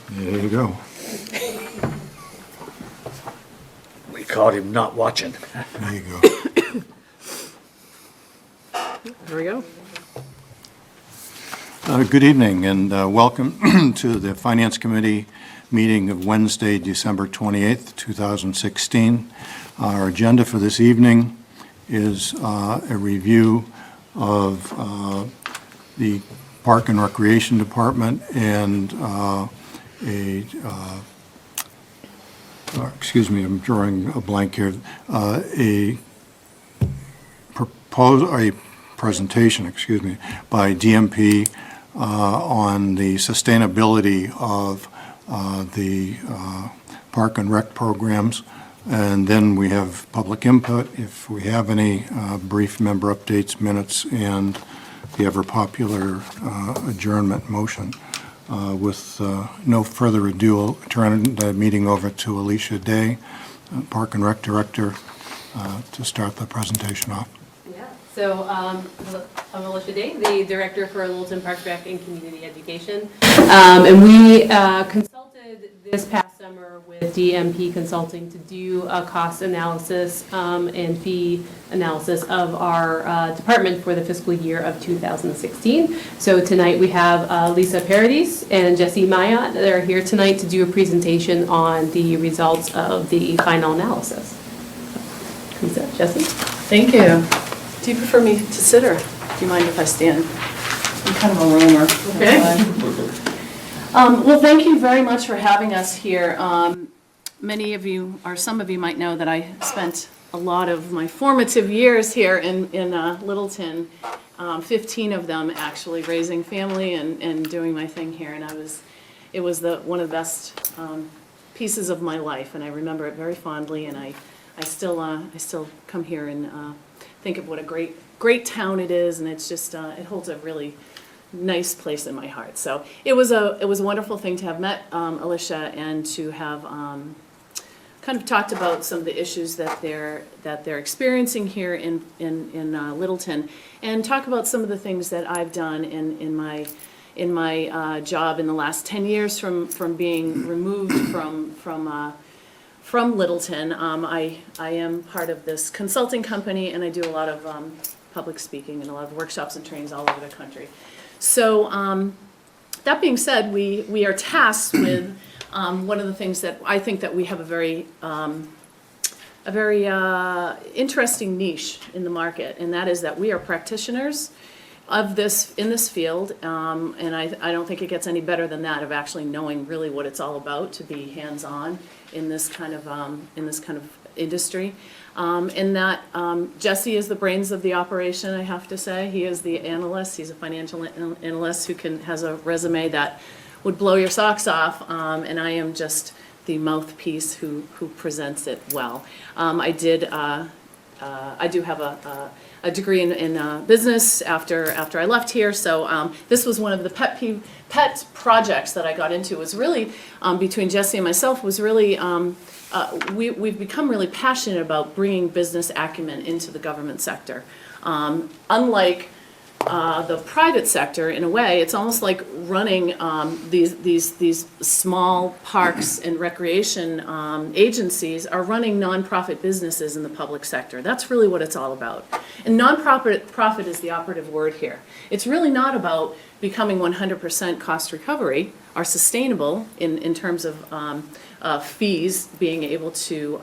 There you go. We caught him not watching. There you go. There we go. Good evening and welcome to the Finance Committee meeting of Wednesday, December 28th, 2016. Our agenda for this evening is a review of the Park and Recreation Department and excuse me, I'm drawing a blank here, a presentation, excuse me, by DMP on the sustainability of the Park and Rec programs. And then we have public input, if we have any, brief member updates, minutes, and the ever-popular adjournment motion. With no further ado, I'll turn the meeting over to Alicia Day, Park and Rec Director, to start the presentation off. Yeah. So I'm Alicia Day, the Director for Littleton Park Rec and Community Education. And we consulted this past summer with DMP Consulting to do a cost analysis and fee analysis of our department for the fiscal year of 2016. So tonight we have Lisa Paradis and Jesse Mayotte that are here tonight to do a presentation on the results of the final analysis. Lisa, Jesse? Thank you. Do you prefer me to sit, or do you mind if I stand? I'm kind of a roamer. Okay. Well, thank you very much for having us here. Many of you, or some of you might know that I spent a lot of my formative years here in Littleton, 15 of them actually, raising family and doing my thing here. And it was one of the best pieces of my life, and I remember it very fondly. And I still come here and think of what a great town it is, and it's just it holds a really nice place in my heart. So it was a wonderful thing to have met Alicia and to have kind of talked about some of the issues that they're experiencing here in Littleton, and talk about some of the things that I've done in my job in the last 10 years from being removed from Littleton. I am part of this consulting company, and I do a lot of public speaking and a lot of workshops and trainings all over the country. So that being said, we are tasked with one of the things that I think that we have a very interesting niche in the market, and that is that we are practitioners of this in this field, and I don't think it gets any better than that, of actually knowing really what it's all about, to be hands-on in this kind of industry. And that Jesse is the brains of the operation, I have to say. He is the analyst. He's a financial analyst who has a resume that would blow your socks off, and I am just the mouthpiece who presents it well. I do have a degree in business after I left here, so this was one of the pet projects that I got into. Was really between Jesse and myself was really we've become really passionate about bringing business acumen into the government sector. Unlike the private sector, in a way, it's almost like running these small parks and recreation agencies are running nonprofit businesses in the public sector. That's really what it's all about. And nonprofit is the operative word here. It's really not about becoming 100% cost recovery or sustainable in terms of fees being able to,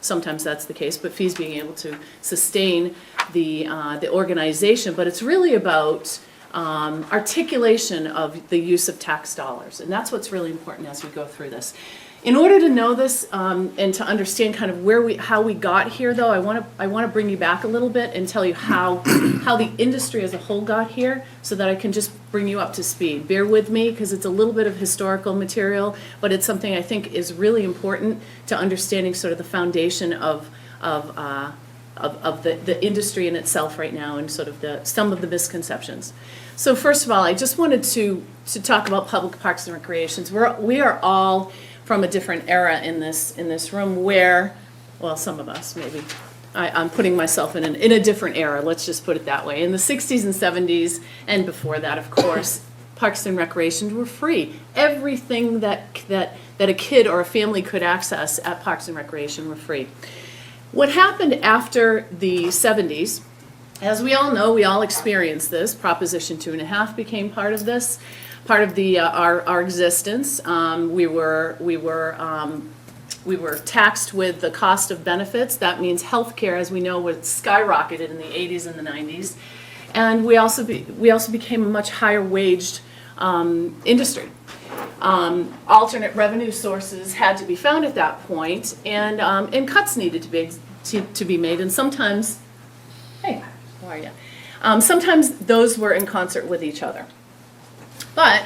sometimes that's the case, but fees being able to sustain the organization. But it's really about articulation of the use of tax dollars. And that's what's really important as we go through this. In order to know this and to understand kind of how we got here, though, I want to bring you back a little bit and tell you how the industry as a whole got here, so that I can just bring you up to speed. Bear with me, because it's a little bit of historical material, but it's something I think is really important to understanding sort of the foundation of the industry in itself right now, and sort of some of the misconceptions. So first of all, I just wanted to talk about public parks and recreations. We are all, from a different era in this room where, well, some of us maybe, I'm putting myself in a different era, let's just put it that way. In the 60s and 70s, and before that, of course, parks and recreation were free. Everything that a kid or a family could access at parks and recreation were free. What happened after the 70s, as we all know, we all experienced this. Proposition 2.5 became part of this, part of our existence. We were taxed with the cost of benefits. That means healthcare, as we know, was skyrocketed in the 80s and the 90s. And we also became a much higher waged industry. Alternate revenue sources had to be found at that point, and cuts needed to be made. And sometimes, hey, how are you? Sometimes those were in concert with each other. But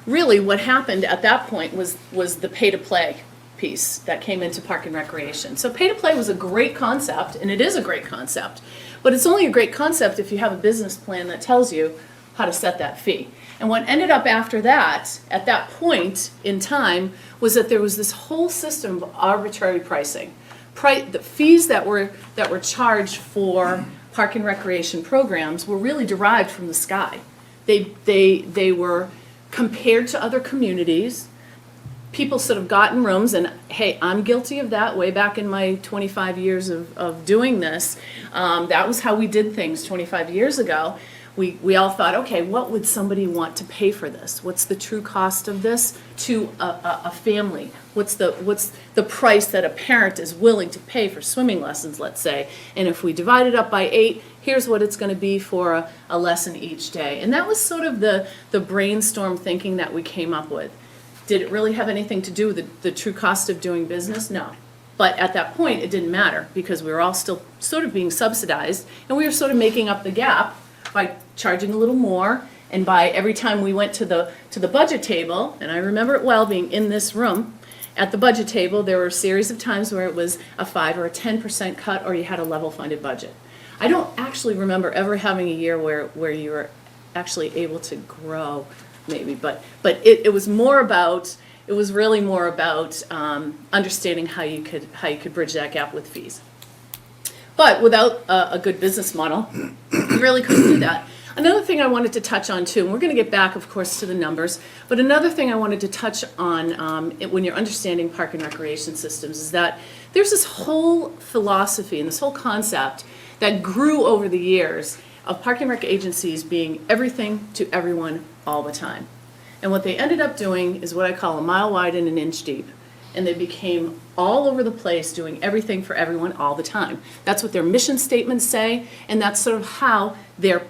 really, what happened at that point was the pay-to-play piece that came into park and recreation. So pay-to-play was a great concept, and it is a great concept, but it's only a great concept if you have a business plan that tells you how to set that fee. And what ended up after that, at that point in time, was that there was this whole system of arbitrary pricing. The fees that were charged for park and recreation programs were really derived from the sky. They were compared to other communities. People sort of got in rooms, and hey, I'm guilty of that way back in my 25 years of doing this. That was how we did things 25 years ago. We all thought, okay, what would somebody want to pay for this? What's the true cost of this to a family? What's the price that a parent is willing to pay for swimming lessons, let's say? And if we divide it up by 8, here's what it's going to be for a lesson each day. And that was sort of the brainstorm thinking that we came up with. Did it really have anything to do with the true cost of doing business? No. But at that point, it didn't matter because we were all still sort of being subsidized, and we were sort of making up the gap by charging a little more, and by every time we went to the budget table, and I remember it well being in this room, at the budget table, there were a series of times where it was a 5 or a 10% cut, or you had a level funded budget. I don't actually remember ever having a year where you were actually able to grow, maybe, but it was more about, it was really more about understanding how you could bridge that gap with fees. But without a good business model, you really couldn't do that. Another thing I wanted to touch on too, and we're going to get back, of course, to the numbers, but another thing I wanted to touch on when you're understanding park and recreation systems is that there's this whole philosophy and this whole concept that grew over the years of park and rec agencies being everything to everyone all the time. And what they ended up doing is what I call a mile wide and an inch deep. And they became all over the place doing everything for everyone all the time. That's what their mission statements say, and that's sort of how they're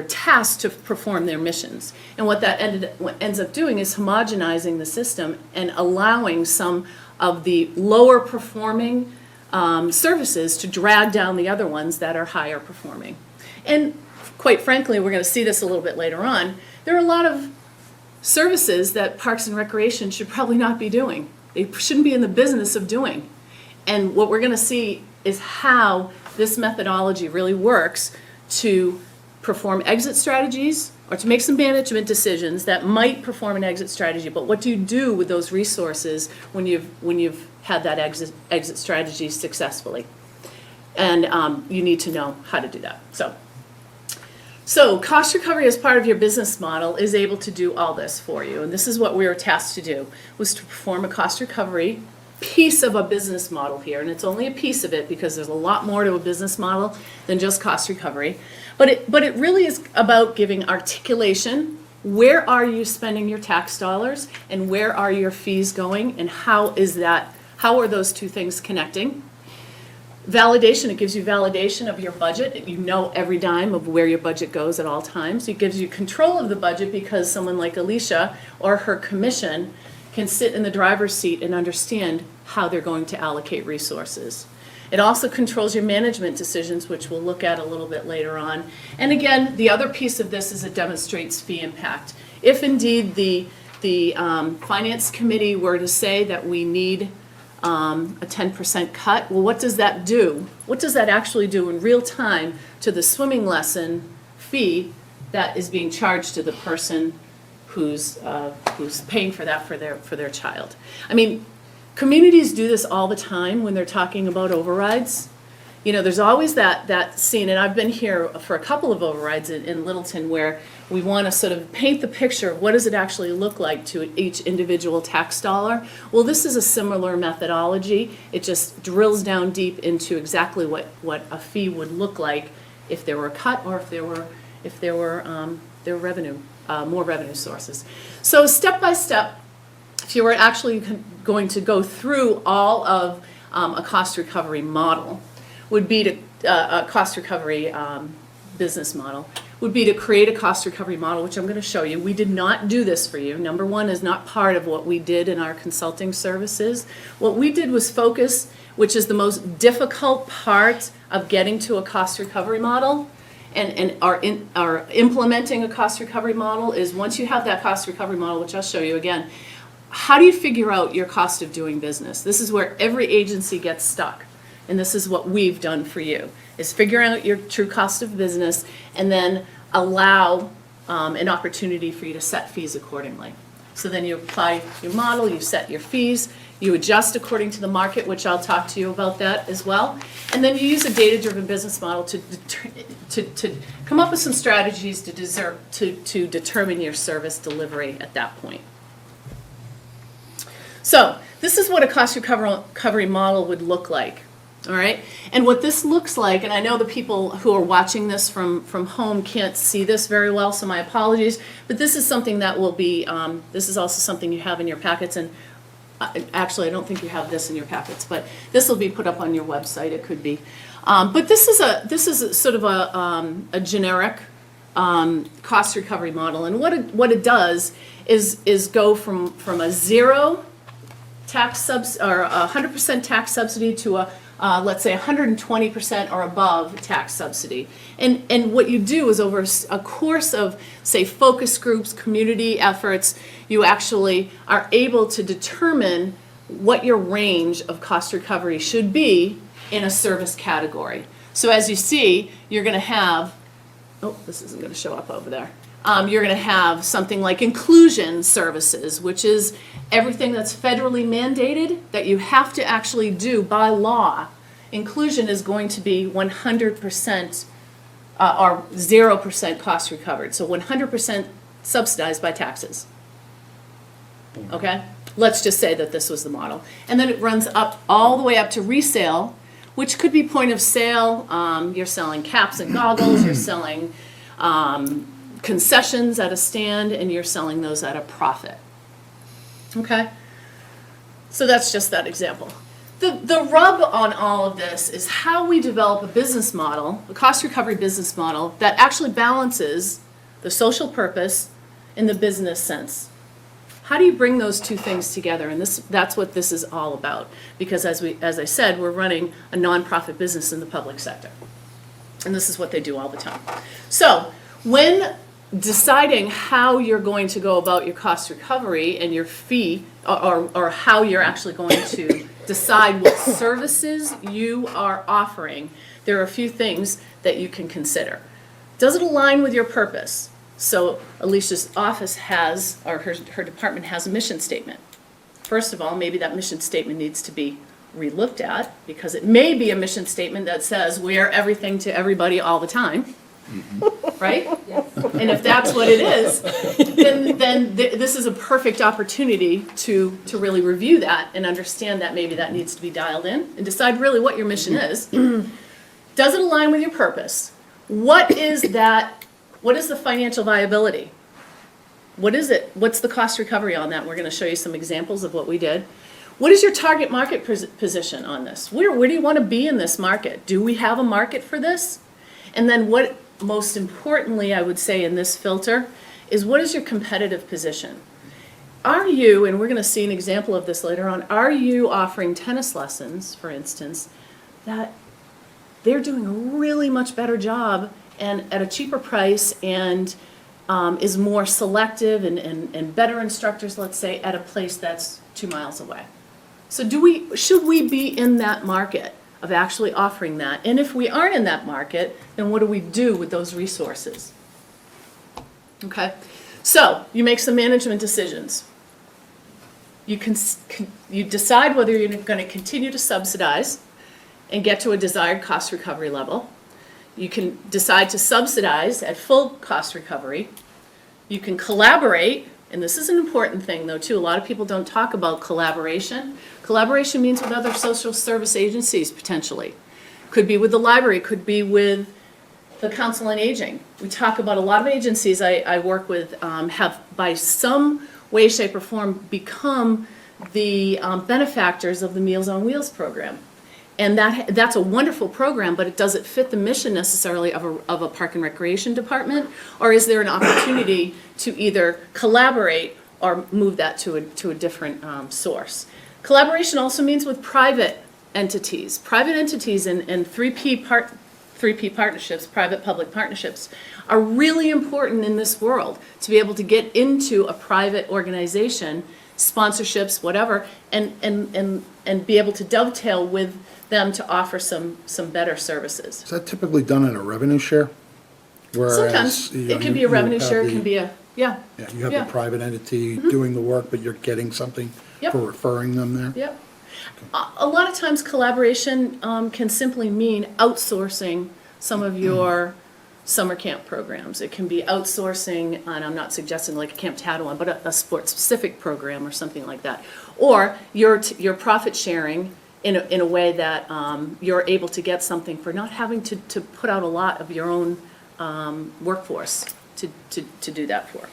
tasked to perform their missions. And what ends up doing is homogenizing the system and allowing some of the lower performing services to drag down the other ones that are higher performing. And quite frankly, we're going to see this a little bit later on, there are a lot of services that Parks and Recreation should probably not be doing. They shouldn't be in the business of doing. And what we're going to see is how this methodology really works to perform exit strategies or to make some management decisions that might perform an exit strategy. But what do you do with those resources when you've had that exit strategy successfully? And you need to know how to do that. So cost recovery as part of your business model is able to do all this for you. And this is what we were tasked to do, was to perform a cost recovery piece of a business model here. And it's only a piece of it because there's a lot more to a business model than just cost recovery. But it really is about giving articulation. Where are you spending your tax dollars and where are your fees going, and how are those two things connecting? Validation, it gives you validation of your budget. You know every dime of where your budget goes at all times. It gives you control of the budget because someone like Alicia or her commission can sit in the driver's seat and understand how they're going to allocate resources. It also controls your management decisions, which we'll look at a little bit later on. And again, the other piece of this is it demonstrates fee impact. If indeed the finance committee were to say that we need a 10% cut, well, what does that do? What does that actually do in real time to the swimming lesson fee that is being charged to the person who's paying for that for their child. I mean, communities do this all the time when they're talking about overrides. You know, there's always that scene, and I've been here for a couple of overrides in Littleton where we want to sort of paint the picture of what does it actually look like to each individual tax dollar. Well, this is a similar methodology. It just drills down deep into exactly what a fee would look like if there were a cut or if there were revenue, more revenue sources. So step by step, if you were actually going to go through all of a cost recovery model, would be to a cost recovery business model, would be to create a cost recovery model, which I'm going to show you. We did not do this for you. Number one is not part of what we did in our consulting services. What we did was focus, which is the most difficult part of getting to a cost recovery model, and our implementing a cost recovery model is once you have that cost recovery model, which I'll show you again, how do you figure out your cost of doing business? This is where every agency gets stuck. And this is what we've done for you, is figure out your true cost of business and then allow an opportunity for you to set fees accordingly. So then you apply your model, you set your fees, you adjust according to the market, which I'll talk to you about that as well. And then you use a data-driven business model to come up with some strategies to determine your service delivery at that point. So this is what a cost recovery model would look like. All right, and what this looks like, and I know the people who are watching this from home can't see this very well, so my apologies, but this is something that will be, this is also something you have in your packets, and actually I don't think you have this in your packets, but this will be put up on your website, it could be. But this is sort of a generic cost recovery model, and what it does is go from a zero tax or 100% tax subsidy to a let's say 120% or above tax subsidy. And what you do is over a course of, say, focus groups, community efforts, you actually are able to determine what your range of cost recovery should be in a service category. So as you see, you're going to have, oh, this isn't going to show up over there. You're going to have something like inclusion services, which is everything that's federally mandated that you have to actually do by law. Inclusion is going to be 100% or 0% cost recovered. So 100% subsidized by taxes. Okay? Let's just say that this was the model. And then it runs up all the way up to resale, which could be point of sale. You're selling caps and goggles, you're selling concessions at a stand, and you're selling those at a profit. Okay? So that's just that example. The rub on all of this is how we develop a business model, a cost recovery business model, that actually balances the social purpose and the business sense. How do you bring those two things together? And that's what this is all about. Because as I said, we're running a nonprofit business in the public sector. And this is what they do all the time. So when deciding how you're going to go about your cost recovery and your fee, or how you're actually going to decide what services you are offering, there are a few things that you can consider. Does it align with your purpose? So Alicia's office has, or her department has a mission statement. First of all, maybe that mission statement needs to be re-looked at, because it may be a mission statement that says we are everything to everybody all the time. Right? Yes. And if that's what it is, then this is a perfect opportunity to really review that and understand that maybe that needs to be dialed in and decide really what your mission is. Does it align with your purpose? What is the financial viability? What is it? What's the cost recovery on that? We're going to show you some examples of what we did. What is your target market position on this? Where do you want to be in this market? Do we have a market for this? And then what, most importantly, I would say in this filter, is what is your competitive position? Are you, and we're going to see an example of this later on, are you offering tennis lessons, for instance, that they're doing a really much better job and at a cheaper price and is more selective and better instructors, let's say, at a place that's 2 miles away? So should we be in that market of actually offering that? And if we aren't in that market, then what do we do with those resources? Okay, So you make some management decisions. You decide whether you're going to continue to subsidize and get to a desired cost recovery level. You can decide to subsidize at full cost recovery. You can collaborate, and this is an important thing though too. A lot of people don't talk about collaboration. Collaboration means with other social service agencies potentially. Could be with the library, could be with the Council on Aging. We talk about a lot of agencies I work with have by some way, shape, or form become the benefactors of the Meals on Wheels program. And that's a wonderful program, but does it fit the mission necessarily of a park and recreation department? Or is there an opportunity to either collaborate or move that to a different source? Collaboration also means with private entities. Private entities and 3P partnerships, private-public partnerships, are really important in this world to be able to get into a private organization, sponsorships, whatever, and be able to dovetail with them to offer some better services. Is that typically done in a revenue share? Sometimes it can be a revenue share, it can be a, yeah. Yeah, you have yeah. the private entity doing the work, but you're getting something Yep. for referring them there? Yep. A lot of times collaboration can simply mean outsourcing some of your summer camp programs. It can be outsourcing, and I'm not suggesting like a Camp Tadawon, but a sport-specific program or something like that. Or you're profit sharing in a way that you're able to get something for not having to put out a lot of your own workforce to do that for.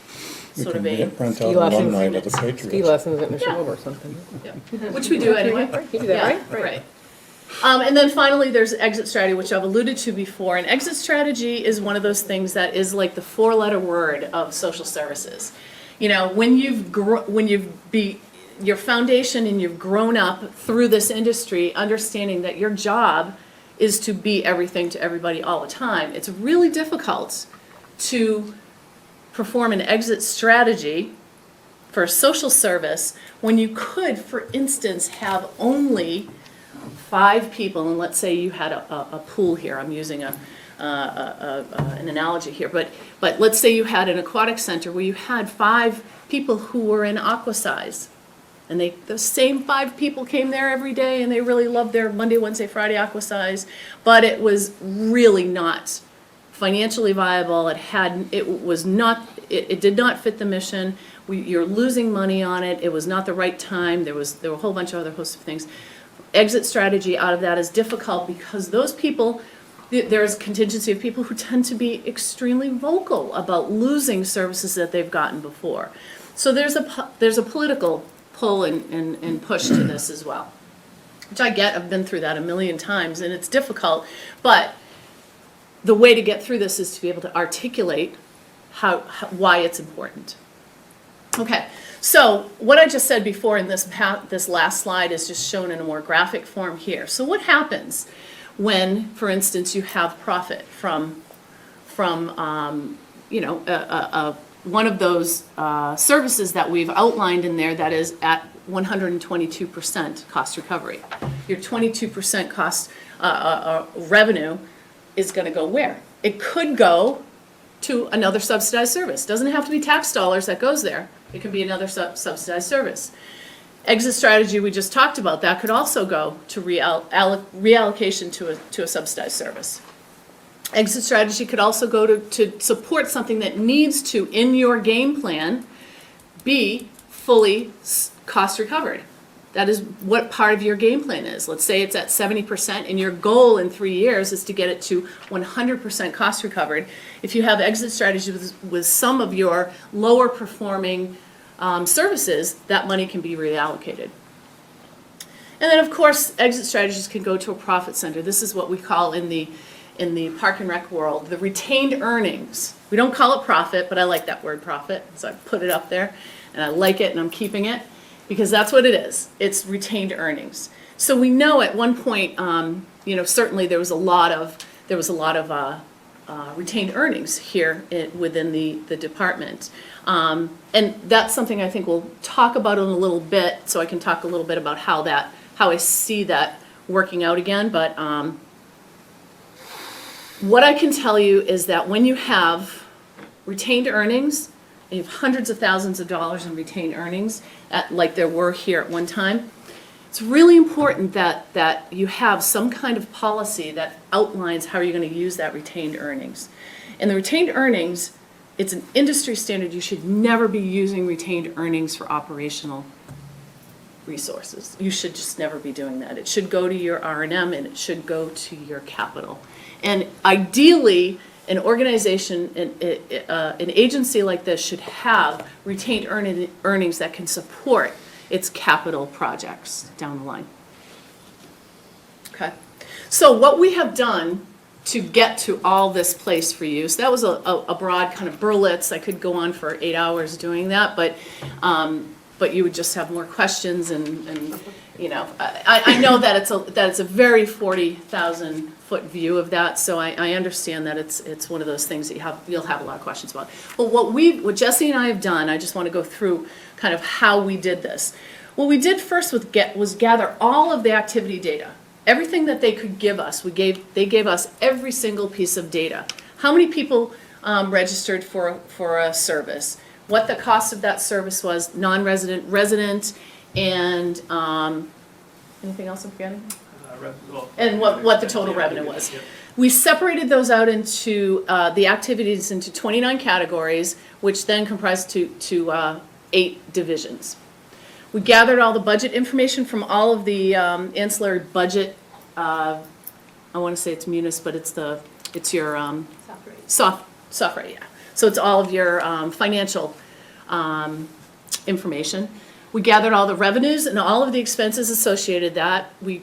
Sort of a, Rent Ski out one lessons. night at the Ski Patriots. lessons at Neshoba or something. yeah, which we do anyway. You do that, Yeah, right? right. And then finally, there's exit strategy, which I've alluded to before. And exit strategy is one of those things that is like the four-letter word of social services. You know, when your foundation and you've grown up through this industry, understanding that your job is to be everything to everybody all the time, it's really difficult to perform an exit strategy for a social service when you could, for instance, have only 5 people, and let's say you had a pool here. I'm using an analogy here, but let's say you had an aquatic center where you had 5 people who were in aqua size, and the same 5 people came there every day, and they really loved their Monday, Wednesday, Friday aqua size, but it was really not financially viable. It did not fit the mission. You're losing money on it. It was not the right time. There were a whole bunch of other hosts of things. Exit strategy out of that is difficult because those people, there's a contingency of people who tend to be extremely vocal about losing services that they've gotten before. So there's a political pull and push to this as well, which I get. I've been through that a million times, and it's difficult, but the way to get through this is to be able to articulate why it's important. Okay, so what I just said before in this last slide is just shown in a more graphic form here. So what happens when, for instance, you have profit from one of those services that we've outlined in there that is at 122% cost recovery? Your 22% cost revenue is going to go where? It could go to another subsidized service. Doesn't have to be tax dollars that goes there. It could be another subsidized service. Exit strategy, we just talked about, that could also go to reallocation to a subsidized service. Exit strategy could also go to support something that needs to, in your game plan, be fully cost recovered. That is what part of your game plan is. Let's say it's at 70% and your goal in 3 years is to get it to 100% cost recovered. If you have exit strategies with some of your lower performing services, that money can be reallocated. And then of course, exit strategies can go to a profit center. This is what we call in the park and rec world, the retained earnings. We don't call it profit, but I like that word profit, so I put it up there and I like it and I'm keeping it. Because that's what it is. It's retained earnings. So we know at one point, certainly there was a lot of retained earnings here within the department, and that's something I think we'll talk about in a little bit. So I can talk a little bit about how I see that working out again. But what I can tell you is that when you have retained earnings, and you have hundreds of thousands of dollars in retained earnings, like there were here at one time, it's really important that you have some kind of policy that outlines how you're going to use that retained earnings. And the retained earnings, it's an industry standard, you should never be using retained earnings for operational resources. You should just never be doing that. It should go to your R&M and it should go to your capital. And ideally, an organization, an agency like this should have retained earnings that can support its capital projects down the line. Okay, so what we have done to get to all this place for you, so that was a broad kind of Berlitz. I could go on for 8 hours doing that, but you would just have more questions and you know, I know that it's a very 40,000 foot view of that, so I understand that it's one of those things that you'll have a lot of questions about. But what Jesse and I have done, I just want to go through kind of how we did this. What we did first was gather all of the activity data. Everything that they could give us, they gave us every single piece of data. How many people registered for a service? What the cost of that service was, non-resident, resident, and anything else I'm forgetting? And what the total revenue was. We separated those out into the activities into 29 categories, which then comprised to 8 divisions. We gathered all the budget information from all of the ancillary budget. I want to say it's munis, but it's your soft rate, yeah. So it's all of your financial information. We gathered all the revenues and all of the expenses associated that. We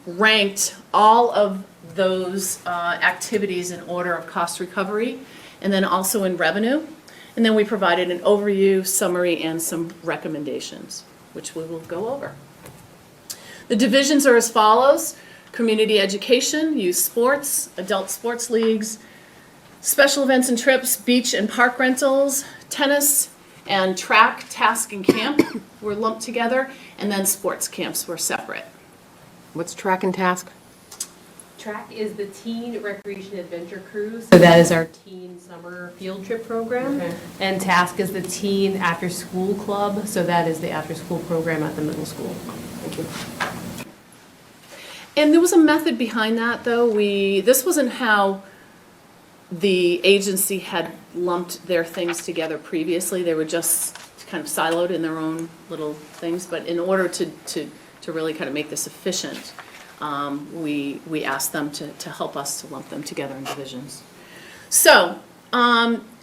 ranked all of those activities in order of cost recovery, and then also in revenue. And then we provided an overview, summary, and some recommendations, which we will go over. The divisions are as follows: community education, youth sports, adult sports leagues, special events and trips, beach and park rentals, tennis, and track, task, and camp were lumped together, and then sports camps were separate. What's track and task? Track is the Teen Recreation Adventure Cruise, so that is our teen summer field trip program. Okay. And Task is the Teen After School Club, so that is the after-school program at the middle school. Thank you. And there was a method behind that, though. This wasn't how the agency had lumped their things together previously. They were just kind of siloed in their own little things. But in order to really kind of make this efficient, we asked them to help us to lump them together in divisions. So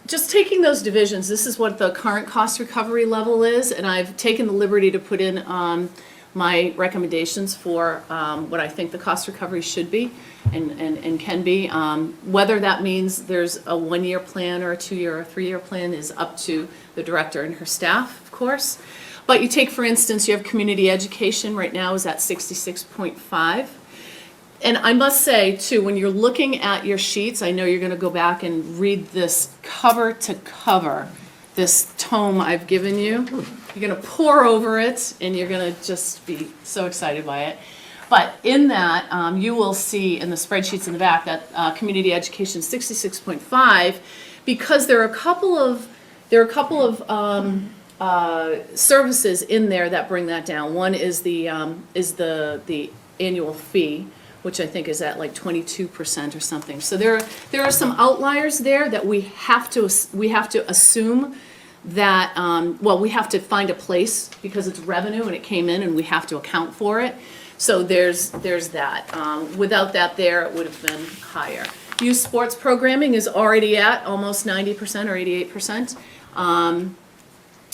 just taking those divisions, this is what the current cost recovery level is, and I've taken the liberty to put in my recommendations for what I think the cost recovery should be and can be. Whether that means there's a 1-year plan or a 2-year or a 3-year plan is up to the director and her staff, of course. But you take, for instance, you have community education right now is at 66.5. And I must say, too, when you're looking at your sheets, I know you're going to go back and read this cover to cover, this tome I've given you. You're going to pore over it, and you're going to just be so excited by it. But in that, you will see in the spreadsheets in the back that community education is 66.5, because there are a couple of services in there that bring that down. One is the annual fee, which I think is at like 22% or something. So there are some outliers there that we have to assume that we have to find a place because it's revenue and it came in and we have to account for it. So there's that. Without that there, it would have been higher. Youth sports programming is already at almost 90% or 88%.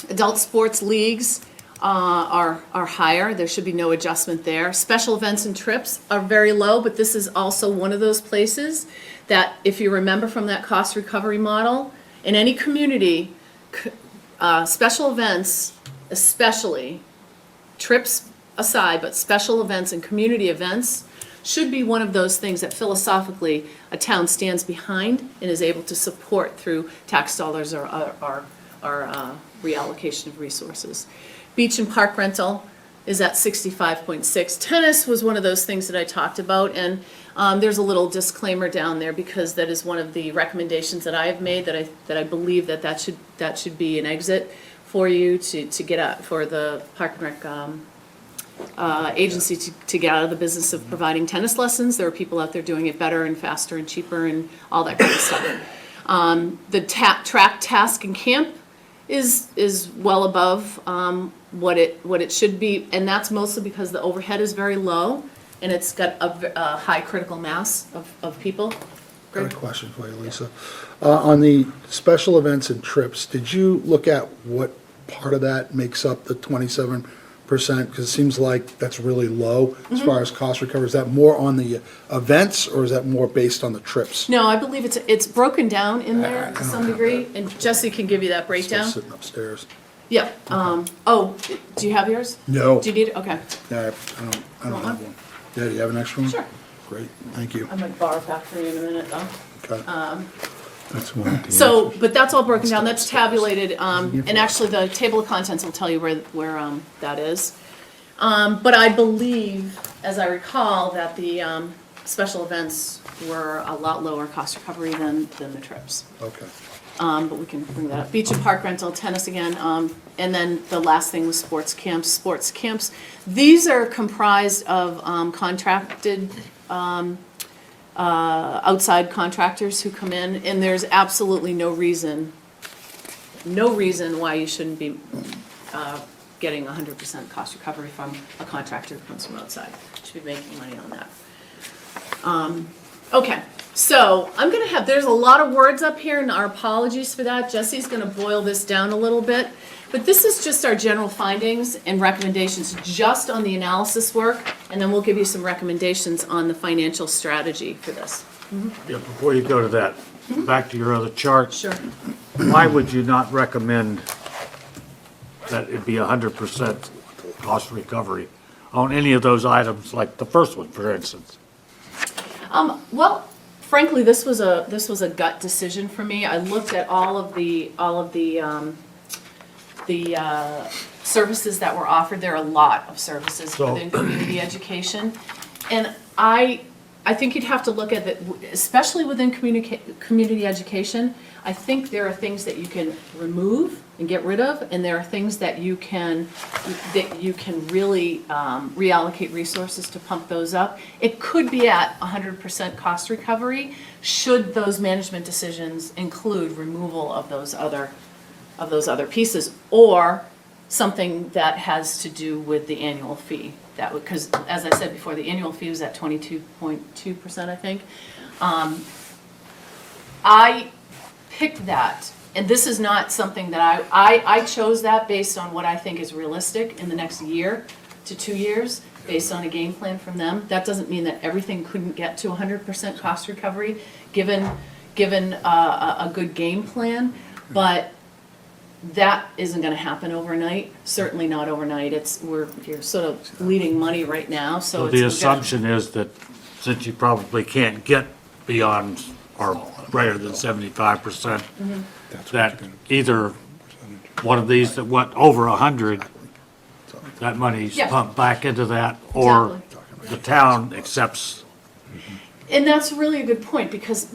Adult sports leagues are higher. There should be no adjustment there. Special events and trips are very low, but this is also one of those places that, if you remember from that cost recovery model, in any community, special events, especially, trips aside, but special events and community events should be one of those things that philosophically a town stands behind and is able to support through tax dollars or reallocation of resources. Beach and park rental is at 65.6. Tennis was one of those things that I talked about, and There's a little disclaimer down there because that is one of the recommendations that I have made, that I believe that should be an exit for you to get out, for the Park and Rec agency to get out of the business of providing tennis lessons. There are people out there doing it better and faster and cheaper and all that kind of stuff. The track, task, and camp is well above what it should be, and that's mostly because the overhead is very low and it's got a high critical mass of people. Got a question for you, Lisa. On the special events and trips, did you look at what part of that makes up the 27%? Because it seems like that's really low as far as cost recovery. Is that more on the events or is that more based on the trips? No, I believe it's broken down in there I to don't some have degree, that. and Jesse can give you that Still breakdown. sitting upstairs. Yeah, oh, do you have yours? No. Do you need it? Okay. Yeah, I don't have one. Yeah, do you have an extra one? Sure. Great, thank you. I might borrow that for you in a minute, though. Okay. That's one of the So, but that's all broken down, that's tabulated, and actually the table of contents will tell you where that is. But I believe, as I recall, that the special events were a lot lower cost recovery than the trips. Okay. But we can bring that up. Beach and park rental, tennis again, and then the last thing was sports camps. Sports camps, these are comprised of contracted, outside contractors who come in, and there's absolutely no reason why you shouldn't be getting 100% cost recovery from a contractor who comes from outside. You should be making money on that. Okay, so there's a lot of words up here, and our apologies for that. Jesse's gonna boil this down a little bit, but this is just our general findings and recommendations just on the analysis work, and then we'll give you some recommendations on the financial strategy for this. Yeah, before you go to that, back to your other chart. Sure. Why would you not recommend that it be 100% cost recovery on any of those items, like the first one, for instance? Well, frankly, this was a gut decision for me. I looked at all of the services that were offered. There are a lot of services So- within community education, and I think you'd have to look at it, especially within community education. I think there are things that you can remove and get rid of, and there are things that you can really reallocate resources to pump those up. It could be at 100% cost recovery, should those management decisions include removal of those other pieces, or something that has to do with the annual fee. That would, because as I said before, the annual fee was at 22.2%, I think. I picked that, and this is not something that I chose that based on what I think is realistic in the next year to 2 years, based on a game plan from them. That doesn't mean that everything couldn't get to 100% cost recovery, given a good game plan, but that isn't gonna happen overnight, certainly not overnight. You're sort of bleeding money right now, so So it's. the assumption is that since you probably can't get beyond or greater than 75%, that either one of these that went over 100, that money's Yeah. pumped back into that, or Exactly. the town accepts. And that's really a good point, because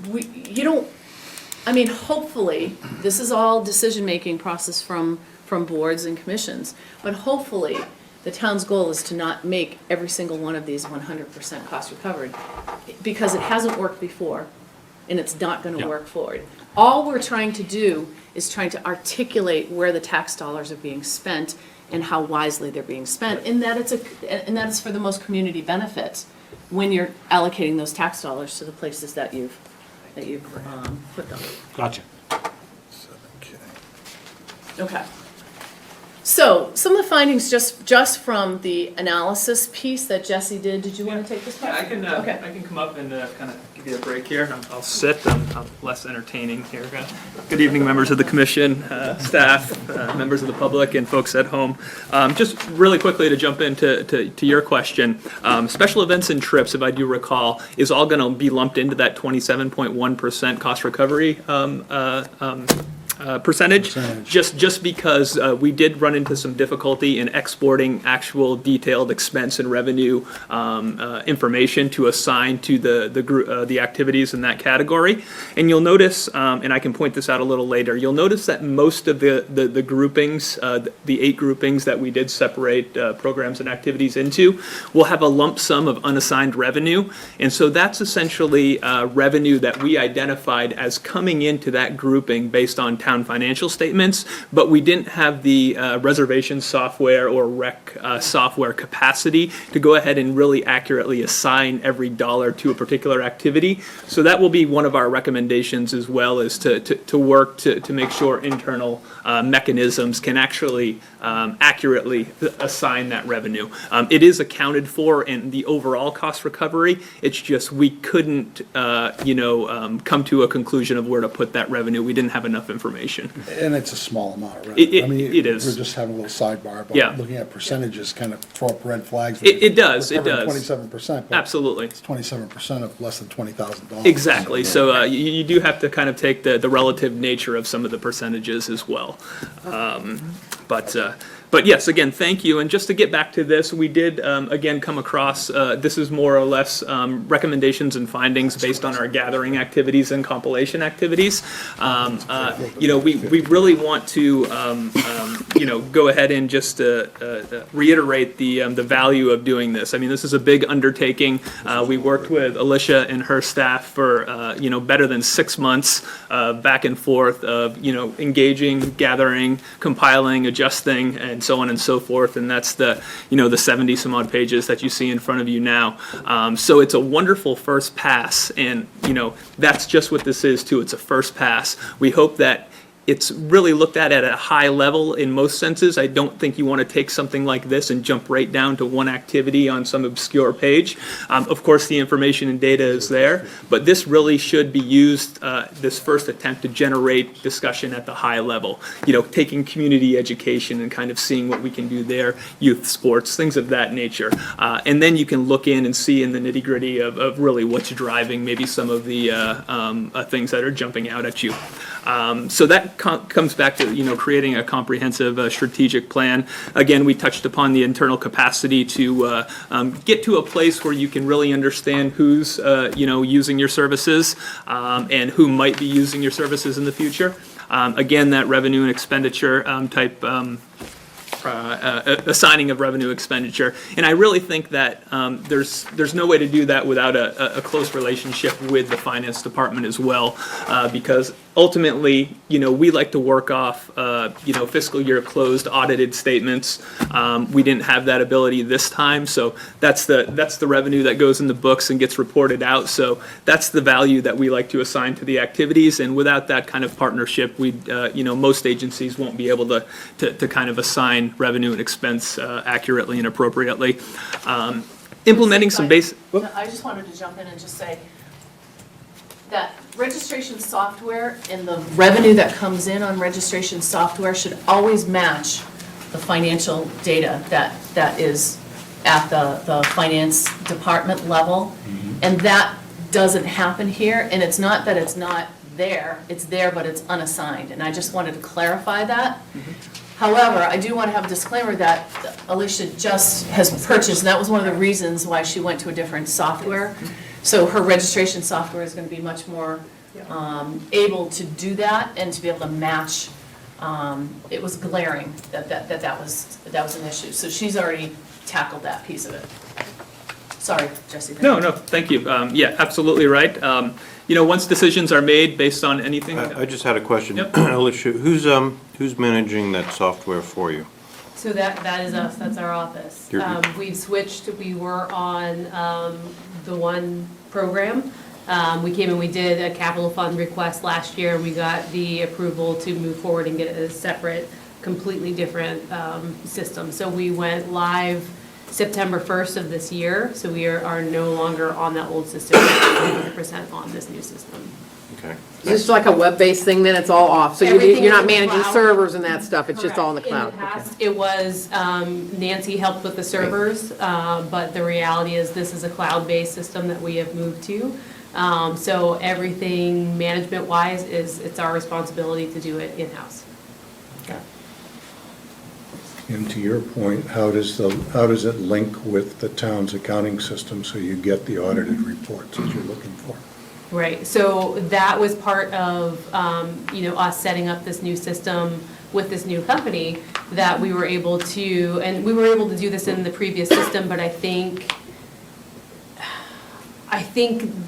hopefully, this is all decision-making process from boards and commissions, but hopefully, the town's goal is to not make every single one of these 100% cost recovered, because it hasn't worked before, and it's not gonna Yeah. work forward. All we're trying to do is trying to articulate where the tax dollars are being spent and how wisely they're being spent, and that it's for the most community benefit when you're allocating those tax dollars to the places that you've put them. Gotcha. Okay. So, some of the findings just from the analysis piece that Jesse did you want to take this part? Yeah, Okay. I can come up and kind of give you a break here. I'll sit. I'm less entertaining here. Good evening, members of the commission, staff, members of the public, and folks at home. Just really quickly to jump into your question, special events and trips, if I do recall, is all going to be lumped into that 27.1% cost recovery percentage, Percentage. just because we did run into some difficulty in exporting actual detailed expense and revenue information to assign to the activities in that category. And you'll notice, and I can point this out a little later, you'll notice that most of the groupings, the 8 groupings that we did separate programs and activities into, will have a lump sum of unassigned revenue. And so that's essentially revenue that we identified as coming into that grouping based on town financial statements, but we didn't have the reservation software or rec software capacity to go ahead and really accurately assign every dollar to a particular activity. So that will be one of our recommendations, as well as to work to make sure internal mechanisms can actually accurately assign that revenue. It is accounted for in the overall cost recovery. It's just we couldn't, come to a conclusion of where to put that revenue. We didn't have enough information. And it's a small amount, right? It- I mean, it is. We're just having a little sidebar, Yeah. but looking at percentages kind of throw up red flags. It does, it does. 27%. Absolutely. It's 27% of less than $20,000. Exactly. So you do have to kind of take the relative nature of some of the percentages as well. But yes, again, thank you. And just to get back to this, we did, again, come across, this is more or less recommendations and findings based on our gathering activities and compilation activities. We really want to, go ahead and just reiterate the value of doing this. I mean, this is a big undertaking. We worked with Alicia and her staff for, better than 6 months back and forth of, engaging, gathering, compiling, adjusting, and so on and so forth. And that's the 70 some odd pages that you see in front of you now. So it's a wonderful first pass. And, that's just what this is too. It's a first pass. We hope that it's really looked at a high level in most senses. I don't think you want to take something like this and jump right down to one activity on some obscure page. Of course, the information and data is there, but this really should be used, this first attempt, to generate discussion at the high level. Taking community education and kind of seeing what we can do there, youth sports, things of that nature. And then you can look in and see in the nitty gritty of really what's driving maybe some of the things that are jumping out at you. So that comes back to, creating a comprehensive strategic plan. Again, we touched upon the internal capacity to get to a place where you can really understand who's, using your services and who might be using your services in the future. Again, that revenue and expenditure type assigning of revenue expenditure. And I really think that there's no way to do that without a close relationship with the finance department as well, because ultimately, we like to work off, fiscal year closed audited statements. We didn't have that ability this time, so that's the revenue that goes in the books and gets reported out. So that's the value that we like to assign to the activities. And without that kind of partnership, most agencies won't be able to kind of assign revenue and expense accurately and appropriately. Implementing some basic. I just wanted to jump in and just say that registration software and the revenue that comes in on registration software should always match the financial data that is at the finance department level. And that doesn't happen here, and it's not that it's not there, it's there, but it's unassigned, and I just wanted to clarify that. However, I do want to have a disclaimer that Alicia just has purchased, and that was one of the reasons why she went to a different software. So her registration software is going to be much more able to do that and to be able to match. It was glaring that was an issue. So she's already tackled that piece of it. Sorry, Jesse. No, thank you. Yeah, absolutely right. Once decisions are made based on anything. I just had a question. Yep. Alicia, who's managing that software for you? So that is us, that's our office. We've switched, we were on the one program. We came and we did a capital fund request last year. We got the approval to move forward and get a separate, completely different system. So we went live September 1st of this year. So we are no longer on that old system, we're 100% on this new system. Okay. Is this like a web-based thing, then it's all off? So Everything you're is not in the managing cloud. servers and that stuff, it's just all in the cloud? In the past, it was, Nancy helped with the servers, but the reality is this is a cloud-based system that we have moved to. So everything management-wise it's our responsibility to do it in-house. And to your point, how does it link with the town's accounting system so you get the audited reports that you're looking for? Right, so that was part of, us setting up this new system with this new company, that we were able to, and we were able to do this in the previous system, but I think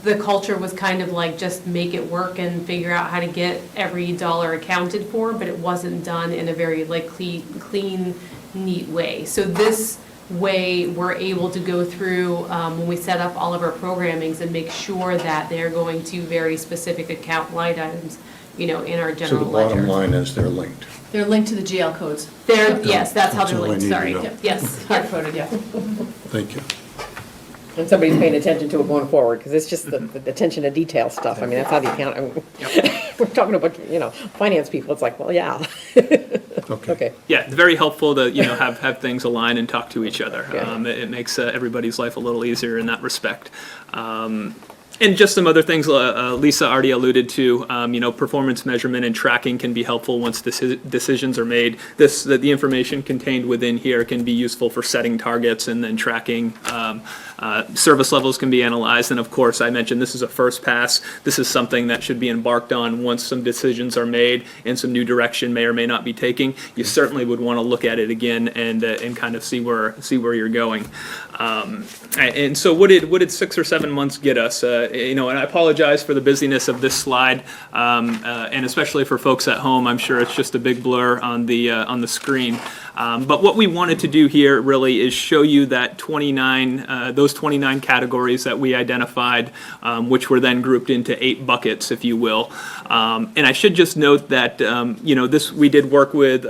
the culture was kind of like, just make it work and figure out how to get every dollar accounted for, but it wasn't done in a very like clean, neat way. So this way, we're able to go through, when we set up all of our programmings, and make sure that they're going to very specific account line items, in our So general the ledger. bottom line is they're linked. They're linked to the GL codes. Yes, that's how That's they're all I linked, need to sorry. know. Yes, Hard coded, yeah. Thank you. And somebody's paying attention to it going forward, because it's just the attention to detail stuff. I mean, that's how the account, we're talking about, finance people, it's like, well, yeah. Okay. Yeah, it's very helpful to, have things align and talk to each other. Yeah. It makes everybody's life a little easier in that respect. And just some other things Lisa already alluded to, performance measurement and tracking can be helpful once decisions are made. The information contained within here can be useful for setting targets and then tracking. Service levels can be analyzed, and of course, I mentioned this is a first pass. This is something that should be embarked on once some decisions are made and some new direction may or may not be taking. You certainly would want to look at it again and kind of see where you're going. And so, what did 6 or 7 months get us? And I apologize for the busyness of this slide, and especially for folks at home. I'm sure it's just a big blur on the screen. But what we wanted to do here really is show you that those 29 categories that we identified, which were then grouped into 8 buckets, if you will. And I should just note that we did work with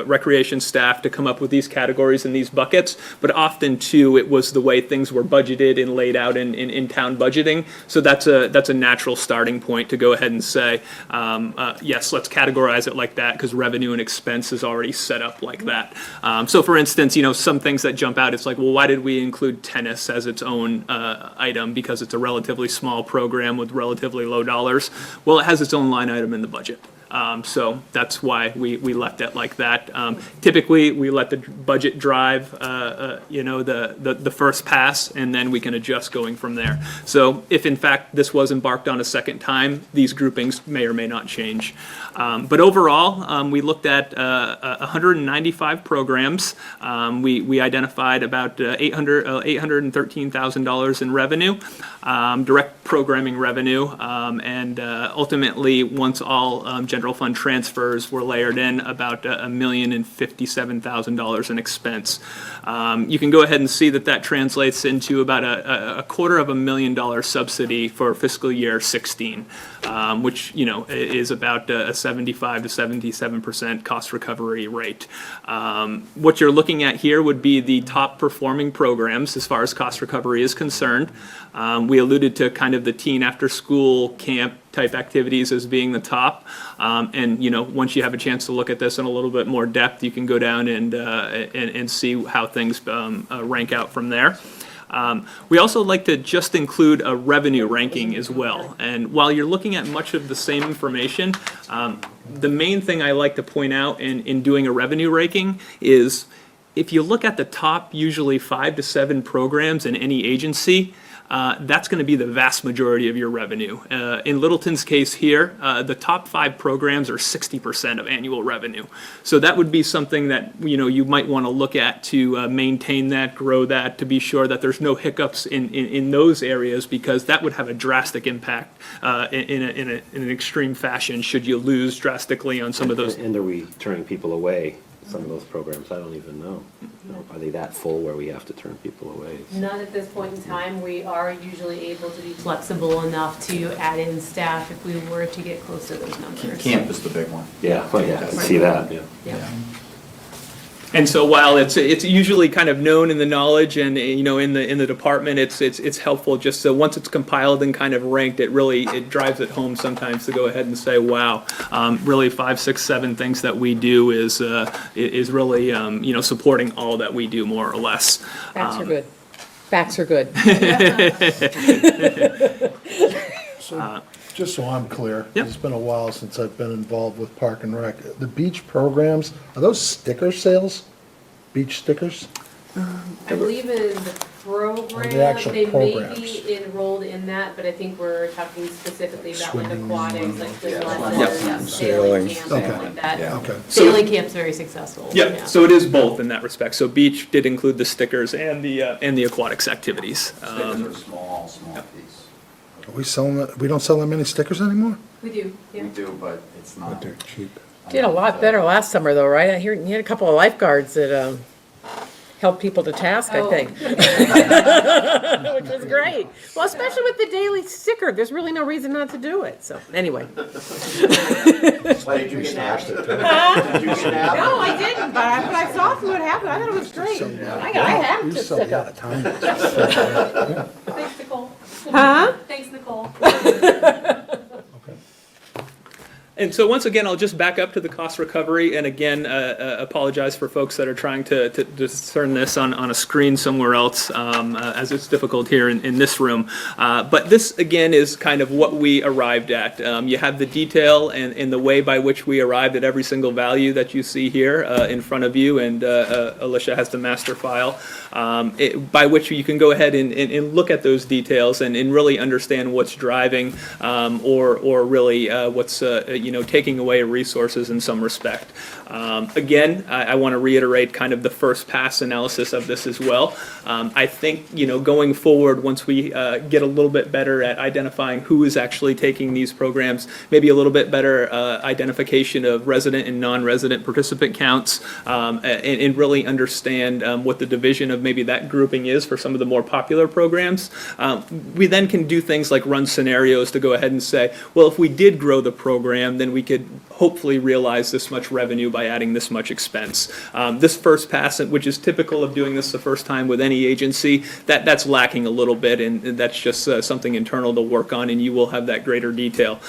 recreation staff to come up with these categories and these buckets, but often too it was the way things were budgeted and laid out in town budgeting. So that's a natural starting point to go ahead and say, yes, let's categorize it like that because revenue and expense is already set up like that. So for instance, some things that jump out, it's like, well, why did we include tennis as its own item? Because it's a relatively small program with relatively low dollars. Well, it has its own line item in the budget. So that's why we left it like that. Typically, we let the budget drive, the first pass, and then we can adjust going from there. So if in fact this was embarked on a second time, these groupings may or may not change. But overall, we looked at 195 programs. We identified about $813,000 in revenue, direct programming revenue, and ultimately, once all general fund transfers were layered in, about $1,057,000 in expense. You can go ahead and see that translates into about a $250,000 subsidy for fiscal year 16, which is about a 75 to 77% cost recovery rate. What you're looking at here would be the top performing programs as far as cost recovery is concerned. We alluded to kind of the teen after school camp type activities as being the top. And once you have a chance to look at this in a little bit more depth, you can go down and see how things rank out from there. We also like to just include a revenue ranking as well. And while you're looking at much of the same information, the main thing I like to point out in doing a revenue ranking is if you look at the top usually 5 to 7 programs in any agency, that's going to be the vast majority of your revenue. In Littleton's case here, the top 5 programs are 60% of annual revenue. So that would be something that you might want to look at to maintain that, grow that, to be sure that there's no hiccups in those areas, because that would have a drastic impact in an extreme fashion should you lose drastically on some of those. And are we turning people away? Some of those programs, I don't even know. Are they that full where we have to turn people away? Not at this point in time. We are usually able to be flexible enough to add in staff if we were to get close to those numbers. Camp is the big one. Yeah, well, yeah, I see that, yeah. Yeah. And so while it's usually kind of known in the knowledge and in the department, it's helpful just so once it's compiled and kind of ranked, it drives it home sometimes to go ahead and say, wow, really 5, 6, 7 things that we do is really supporting all that we do more or less. Facts are good. Facts are good. So, just so I'm clear, Yep. it's been a while since I've been involved with Park and Rec. The beach programs, are those sticker sales? Beach stickers? I believe in the program, the actual they may programs. be enrolled in that, but I think we're talking specifically about like Swimming. aquatics, like swim Yep. lessons, sailing camps, Okay. things like that. Okay. Sailing camp's very successful. Yeah, so it is both in that respect. So beach did include the stickers and the aquatics activities. Stickers are small piece. Are we selling, we don't sell that many stickers anymore? We do, yeah. We do, but it's not. But they're cheap. Did a lot better last summer though, right? I hear you had a couple of lifeguards that held people to task, I Oh. think. Which was great. Well, especially with the daily sticker, there's really no reason not to do it, so, anyway. Did you get nabbed? Did you get nabbed? No, I didn't, but I saw what happened, I thought it was great. I have We to sell a stick lot up. of time. Thanks, Nicole. Huh? Thanks, Nicole. And so once again, I'll just back up to the cost recovery, and again, apologize for folks that are trying to discern this on a screen somewhere else, as it's difficult here in this room. But this, again, is kind of what we arrived at. You have the detail and the way by which we arrived at every single value that you see here in front of you, and Alicia has the master file, by which you can go ahead and look at those details and really understand what's driving or really what's taking away resources in some respect. Again, I want to reiterate kind of the first pass analysis of this as well. I think, going forward, once we get a little bit better at identifying who is actually taking these programs, maybe a little bit better identification of resident and non-resident participant counts, and really understand what the division of maybe that grouping is for some of the more popular programs, we then can do things like run scenarios to go ahead and say, well, if we did grow the program, then we could hopefully realize this much revenue by adding this much expense. This first pass, which is typical of doing this the first time with any agency, that's lacking a little bit, and that's just something internal to work on, and you will have that greater detail.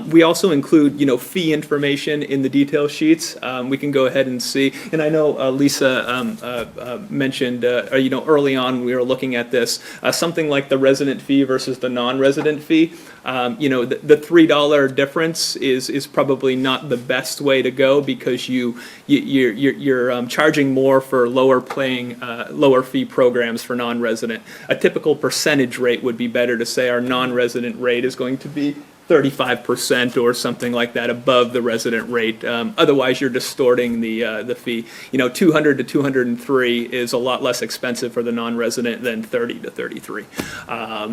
We also include, fee information in the detail sheets. We can go ahead and see, and I know Lisa mentioned, early on we were looking at this, something like the resident fee versus the non-resident fee. The $3 difference is probably not the best way to go, because you're charging more for lower fee programs for non-resident. A typical percentage rate would be better to say our non-resident rate is going to be 35% or something like that above the resident rate. Otherwise, you're distorting the fee. 200 to 203 is a lot less expensive for the non-resident than 30 to 33.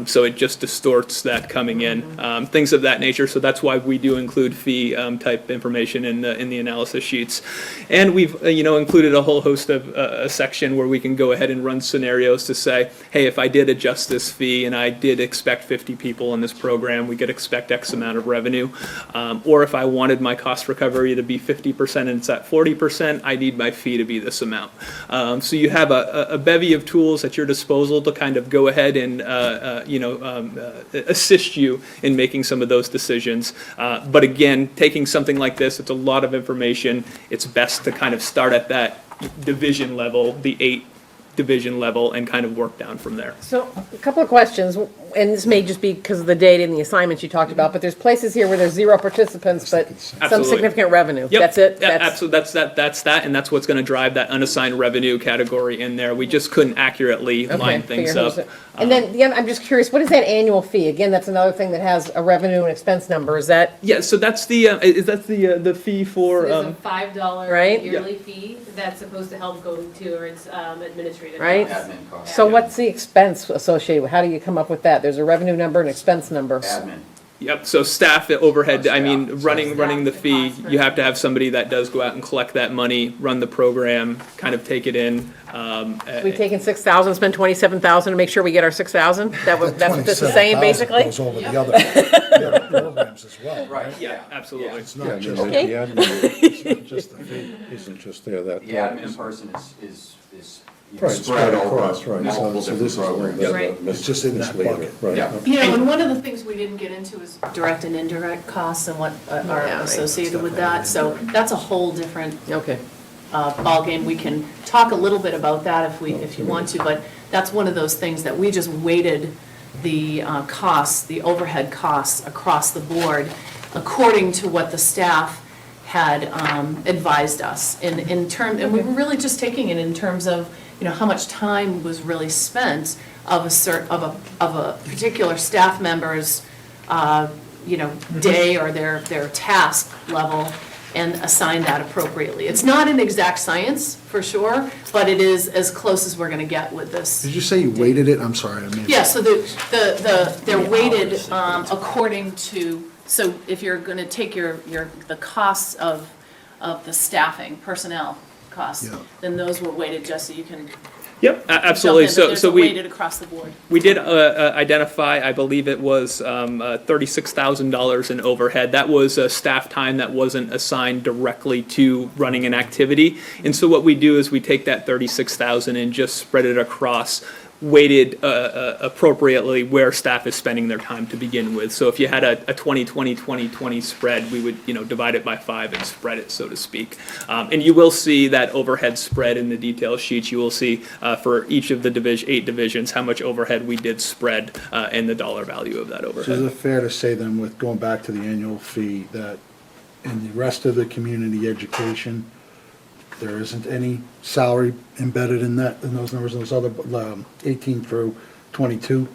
So it just distorts that coming in. Things of that nature. So that's why we do include fee type information in the analysis sheets. And we've included a whole host of a section where we can go ahead and run scenarios to say, hey, if I did adjust this fee and I did expect 50 people in this program, we could expect X amount of revenue. Or if I wanted my cost recovery to be 50% and it's at 40%, I need my fee to be this amount. So you have a bevy of tools at your disposal to kind of go ahead and assist you in making some of those decisions. But again, taking something like this, it's a lot of information. It's best to kind of start at that division level, the 8 division level, and kind of work down from there. So, a couple of questions, and this may just be because of the data and the assignments you talked about, but there's places here where there's 0 participants, but some Absolutely. significant revenue. Yep. That's it? Yeah, absolutely. That's that, and that's what's going to drive that unassigned revenue category in there. We just couldn't accurately Okay, line things figure up. who's- And then, I'm just curious, what is that annual fee? Again, that's another thing that has a revenue and expense number, is that? Yeah, so that's the fee for. There's a $5 Right? yearly fee that's supposed to help go towards administrative Right. costs. Admin costs. So what's the expense associated with, how do you come up with that? There's a revenue number and expense number. Admin. Yep, so staff overhead, I mean, Staff. running the Staff, the fee, cost for- you have to have somebody that does go out and collect that money, run the program, kind of take it in. We've taken 6,000, spent 27,000 to make sure we get our 6,0und? That's what this is saying, 27,000 basically? Goes over the other programs as well, right? Yeah, absolutely. It's not just, Okay. the admin, it's not just the fee. Isn't just there that. The admin person is Right, spread over across, right, multiple so different this is a little programs. bit of a Right. mis- It's just in that misleading, bucket. right. Yeah. And one of the things we didn't get into is direct and indirect costs and what are Yeah, right. associated with that. So that's a whole different Okay. ballgame. We can talk a little bit about that if you want to, but that's one of those things that we just waited costs, the overhead costs across the board, according to what the staff had advised us in term, and we were really just taking it in terms of, you know, how much time was really spent of a particular staff member's, you know, day or their task level, and assign that appropriately. It's not an exact science, for sure, but it is as close as we're gonna get with this. Did you say you weighted it? I'm sorry, I mean. Yeah, so they're weighted according to, so if you're gonna take the costs of the staffing, personnel costs, Yeah. then those were weighted just so you can Yep, jump absolutely. in, but So, there's so a we. weighted across the board. We did identify, I believe it was $36,000 in overhead. That was staff time that wasn't assigned directly to running an activity. And so what we do is we take that 36,000 and just spread it across, weighted appropriately where staff is spending their time to begin with. So if you had a 20-20-20-20 spread, we would, you know, divide it by 5 and spread it, so to speak. And you will see that overhead spread in the detail sheets. You will see for each of the 8 divisions how much overhead we did spread and the dollar value of that So is overhead. it fair to say then, with going back to the annual fee, that in the rest of the community education, there isn't any salary embedded in that, in those numbers, in those other, 18 through 22,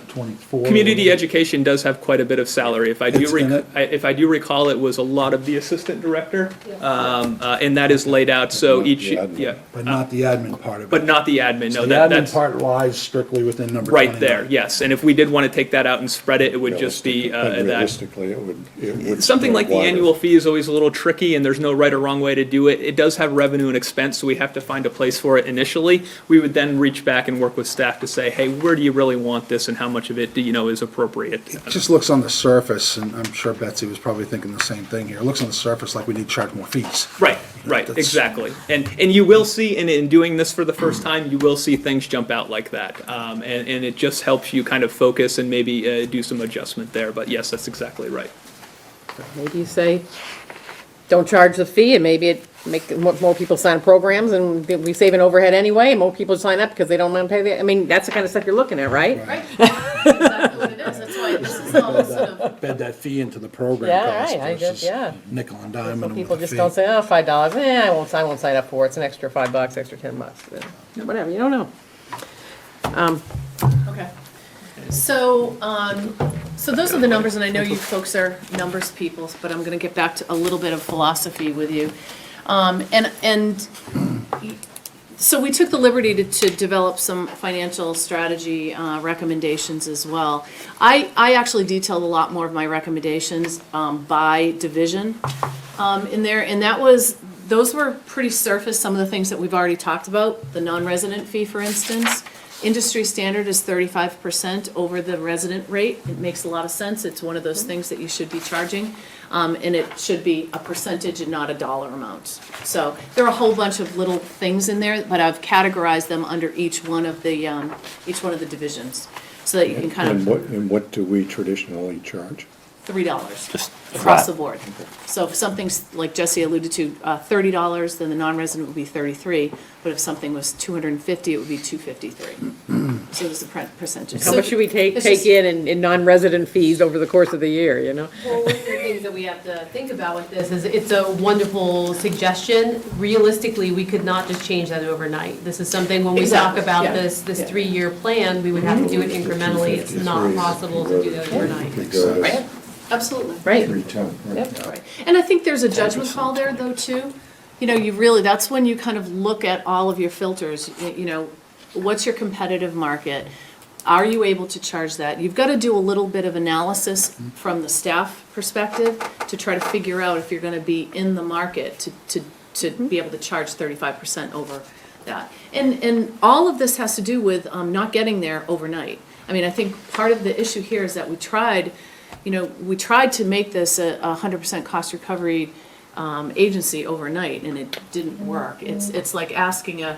24? Community education does have quite a bit of salary. If I do, It's in it? if I do recall, it was a lot of the assistant director, and that is laid out, so each, yeah. But not the admin part of it? But not the admin, no, So that, the admin that's part lies strictly within number 29? right there, yes. And if we did want to take that out and spread it, it would just be that. Realistically, it would. Something like the annual fee is always a little tricky, and there's no right or wrong way to do it. It does have revenue and expense, so we have to find a place for it initially. We would then reach back and work with staff to say, hey, where do you really want this, and how much of it, do you know, is appropriate? It just looks on the surface, and I'm sure Betsy was probably thinking the same thing here. It looks on the surface like we need to charge more fees. Right, right, That's- exactly. And you will see, in doing this for the first time, you will see things jump out like that. And it just helps you kind of focus and maybe do some adjustment there. But yes, that's exactly right. Maybe you say, don't charge the fee, and maybe it make more people sign programs, and we save an overhead anyway, and more people sign up because they don't want to pay the, I mean, that's the kind of stuff you're looking at, right? Right, exactly what it is, that's why this is all sort of, Bed that fee into the program Yeah, cost right, I just, versus yeah. nickel and dime. Some and people a just fee. don't say, oh, $5, I won't sign up for it, it's an extra $5, extra $10, whatever, you don't know. okay. So, so those are the numbers, and I know you folks are numbers people, but I'm gonna get back to a little bit of philosophy with you. And so we took the liberty to develop some financial strategy recommendations as well. I actually detailed a lot more of my recommendations by division in there, and those were pretty surface, some of the things that we've already talked about, the non-resident fee, for instance. Industry standard is 35% over the resident rate. It makes a lot of sense. It's one of those things that you should be charging. And it should be a percentage and not a dollar amount. So there are a whole bunch of little things in there, but I've categorized them under each one of the divisions. So that you can kind of, And what do we traditionally charge? $3 across the board. So if something's, like Jesse alluded to, $30, then the non-resident would be $33. But if something was $250, it would be $253. So there's the percentage. How much should we take It's just- in non-resident fees over the course of the year, you know? Well, one of the things that we have to think about with this is it's a wonderful suggestion. Realistically, we could not just change that overnight. This is something, when we talk Exactly, about yeah. this Yeah. 3-year plan, we would have to do it incrementally. It's not possible to do that overnight. Right, absolutely. Right. Right. And I think there's a judgment call there, though, too. You know, that's when you kind of look at all of your filters, you know, what's your competitive market? Are you able to charge that? You've got to do a little bit of analysis from the staff perspective to try to figure out if you're going to be in the market to be able to charge 35% over that. And all of this has to do with not getting there overnight. I mean, I think part of the issue here is that we tried to make this a 100% cost recovery agency overnight, and it didn't work. It's like asking a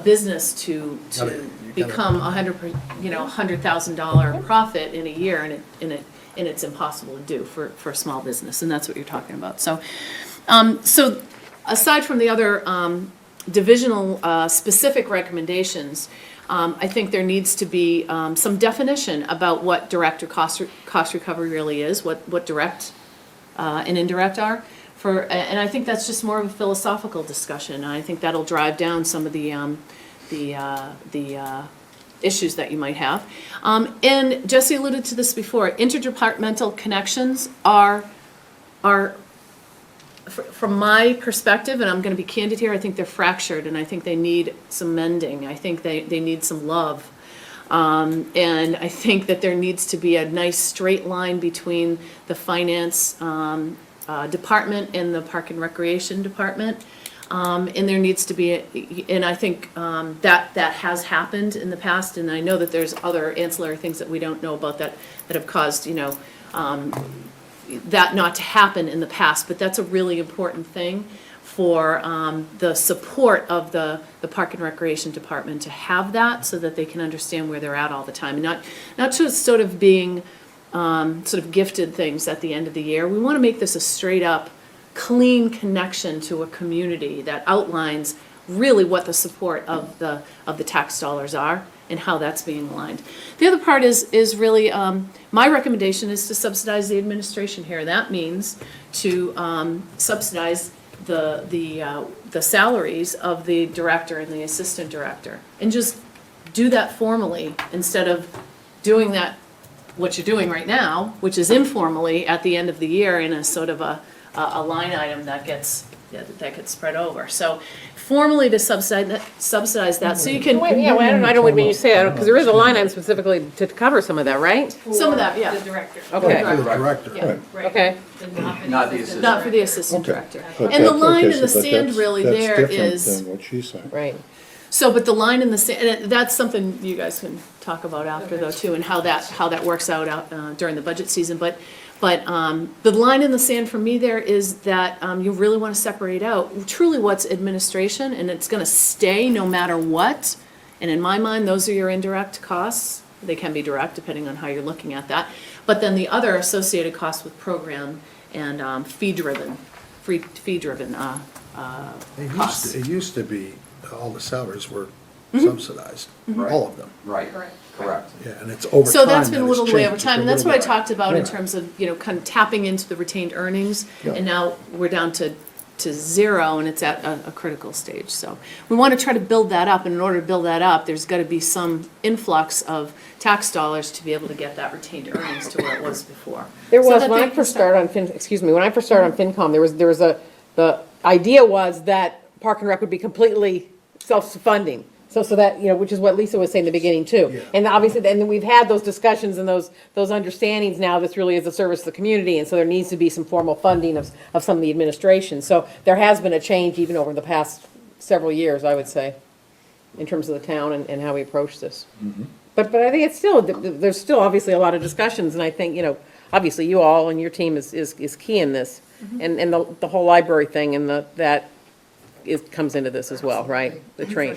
business to become $100,000 profit in a year, and it's impossible to do for a small business, and that's what you're talking about. So aside from the other divisional specific recommendations, I think there needs to be some definition about what direct or cost recovery really is, what direct and indirect are. And I think that's just more of a philosophical discussion. And I think that'll drive down some of the issues that you might have. And Jesse alluded to this before, interdepartmental connections are, from my perspective, and I'm gonna be candid here, I think they're fractured, and I think they need some mending. I think they need some love. And I think that there needs to be a nice straight line between the finance department and the park and recreation department. And there needs to be, and I think that has happened in the past, and I know that there's other ancillary things that we don't know about that have caused, that not to happen in the past, but that's a really important thing for the support of the Park and Recreation Department to have that, so that they can understand where they're at all the time, and not just sort of being sort of gifted things at the end of the year. We want to make this a straight up, clean connection to a community that outlines really what the support of the tax dollars are and how that's being aligned. The other part is really, my recommendation is to subsidize the administration here. That means to subsidize the salaries of the director and the assistant director, and just do that formally instead of doing that, what you're doing right now, which is informally at the end of the year in a sort of a line item that gets spread over. So formally to subsidize that, so you can. Wait, yeah, well, I don't know what you say, because there is a line item specifically to cover some of that, right? Some of that, yeah. The director. Okay. For the director, Yeah, right. Right. Okay. But Not the assistant. not for the assistant Okay. director. But And the that- line okay, in the so but sand that's- really that's there different is, than what she said. Right. so, but the line in the sand, and that's something you guys can talk about after though too, and how that works out during the budget season, but the line in the sand for me there is that you really want to separate out truly what's administration, and it's going to stay no matter what. And in my mind, those are your indirect costs. They can be direct depending on how you're looking at that. But then the other associated costs with program and fee-driven costs. It used to be, all the salaries were subsidized, all of them. Right, correct. Yeah, and it's over time. So that's been that a it's little way over changed. time, and It's that's a what I little bit. talked about in Yeah. terms of, kind of tapping into the retained earnings, Yeah. and now we're down to zero, and it's at a critical stage. So we want to try to build that up, and in order to build that up, there's got to be some influx of tax dollars to be able to get that retained earnings to where it was before. There So was, that when they I can first start- started on when I first started on FinCom, there was the idea was that Park and Rec would be completely self-funding. So that, which is what Lisa was saying in the beginning too. Yeah. And obviously, and we've had those discussions and those understandings now, this really is a service to the community, and so there needs to be some formal funding of some of the administration. So there has been a change even over the past several years, I would say, in terms of the town and how we approach this. But I think it's still, there's still obviously a lot of discussions, and I think, obviously you all and your team is key in this. And the whole library thing and that comes into this as well, right? The train.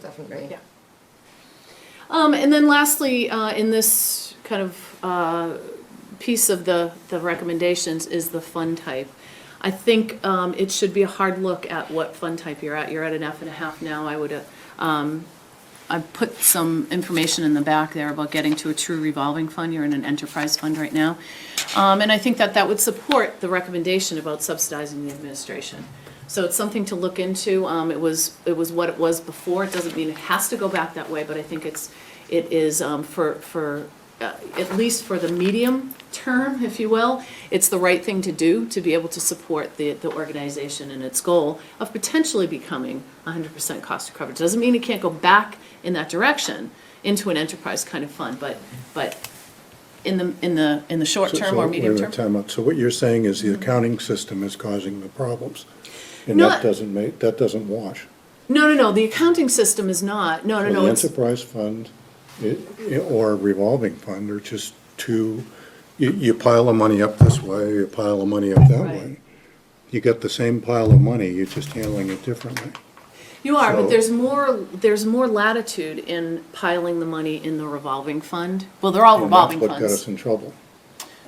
Definitely. Yeah. And then lastly, in this kind of piece of the recommendations is the fund type. I think it should be a hard look at what fund type you're at. You're at an F&a now. I put some information in the back there about getting to a true revolving fund. You're in an enterprise fund right now. And I think that would support the recommendation about subsidizing the administration. So it's something to look into. It was what it was before. It doesn't mean it has to go back that way, but I think it is for at least for the medium term, if you will, it's the right thing to do to be able to support the organization and its goal of potentially becoming 100% cost recovery. It doesn't mean it can't go back in that direction into an enterprise kind of fund, but in the short term or medium term. Time out. So what you're saying is the accounting system is causing the problems, and Not- that doesn't wash. No, the accounting system is not, no, So the it's, enterprise fund or revolving fund are just two, you pile the money up this way, you pile the money up that Right. way. You get the same pile of money, you're just handling it differently. you are, but So- there's more latitude in piling the money in the revolving fund. Well, they're all revolving And that's what got us funds. in trouble.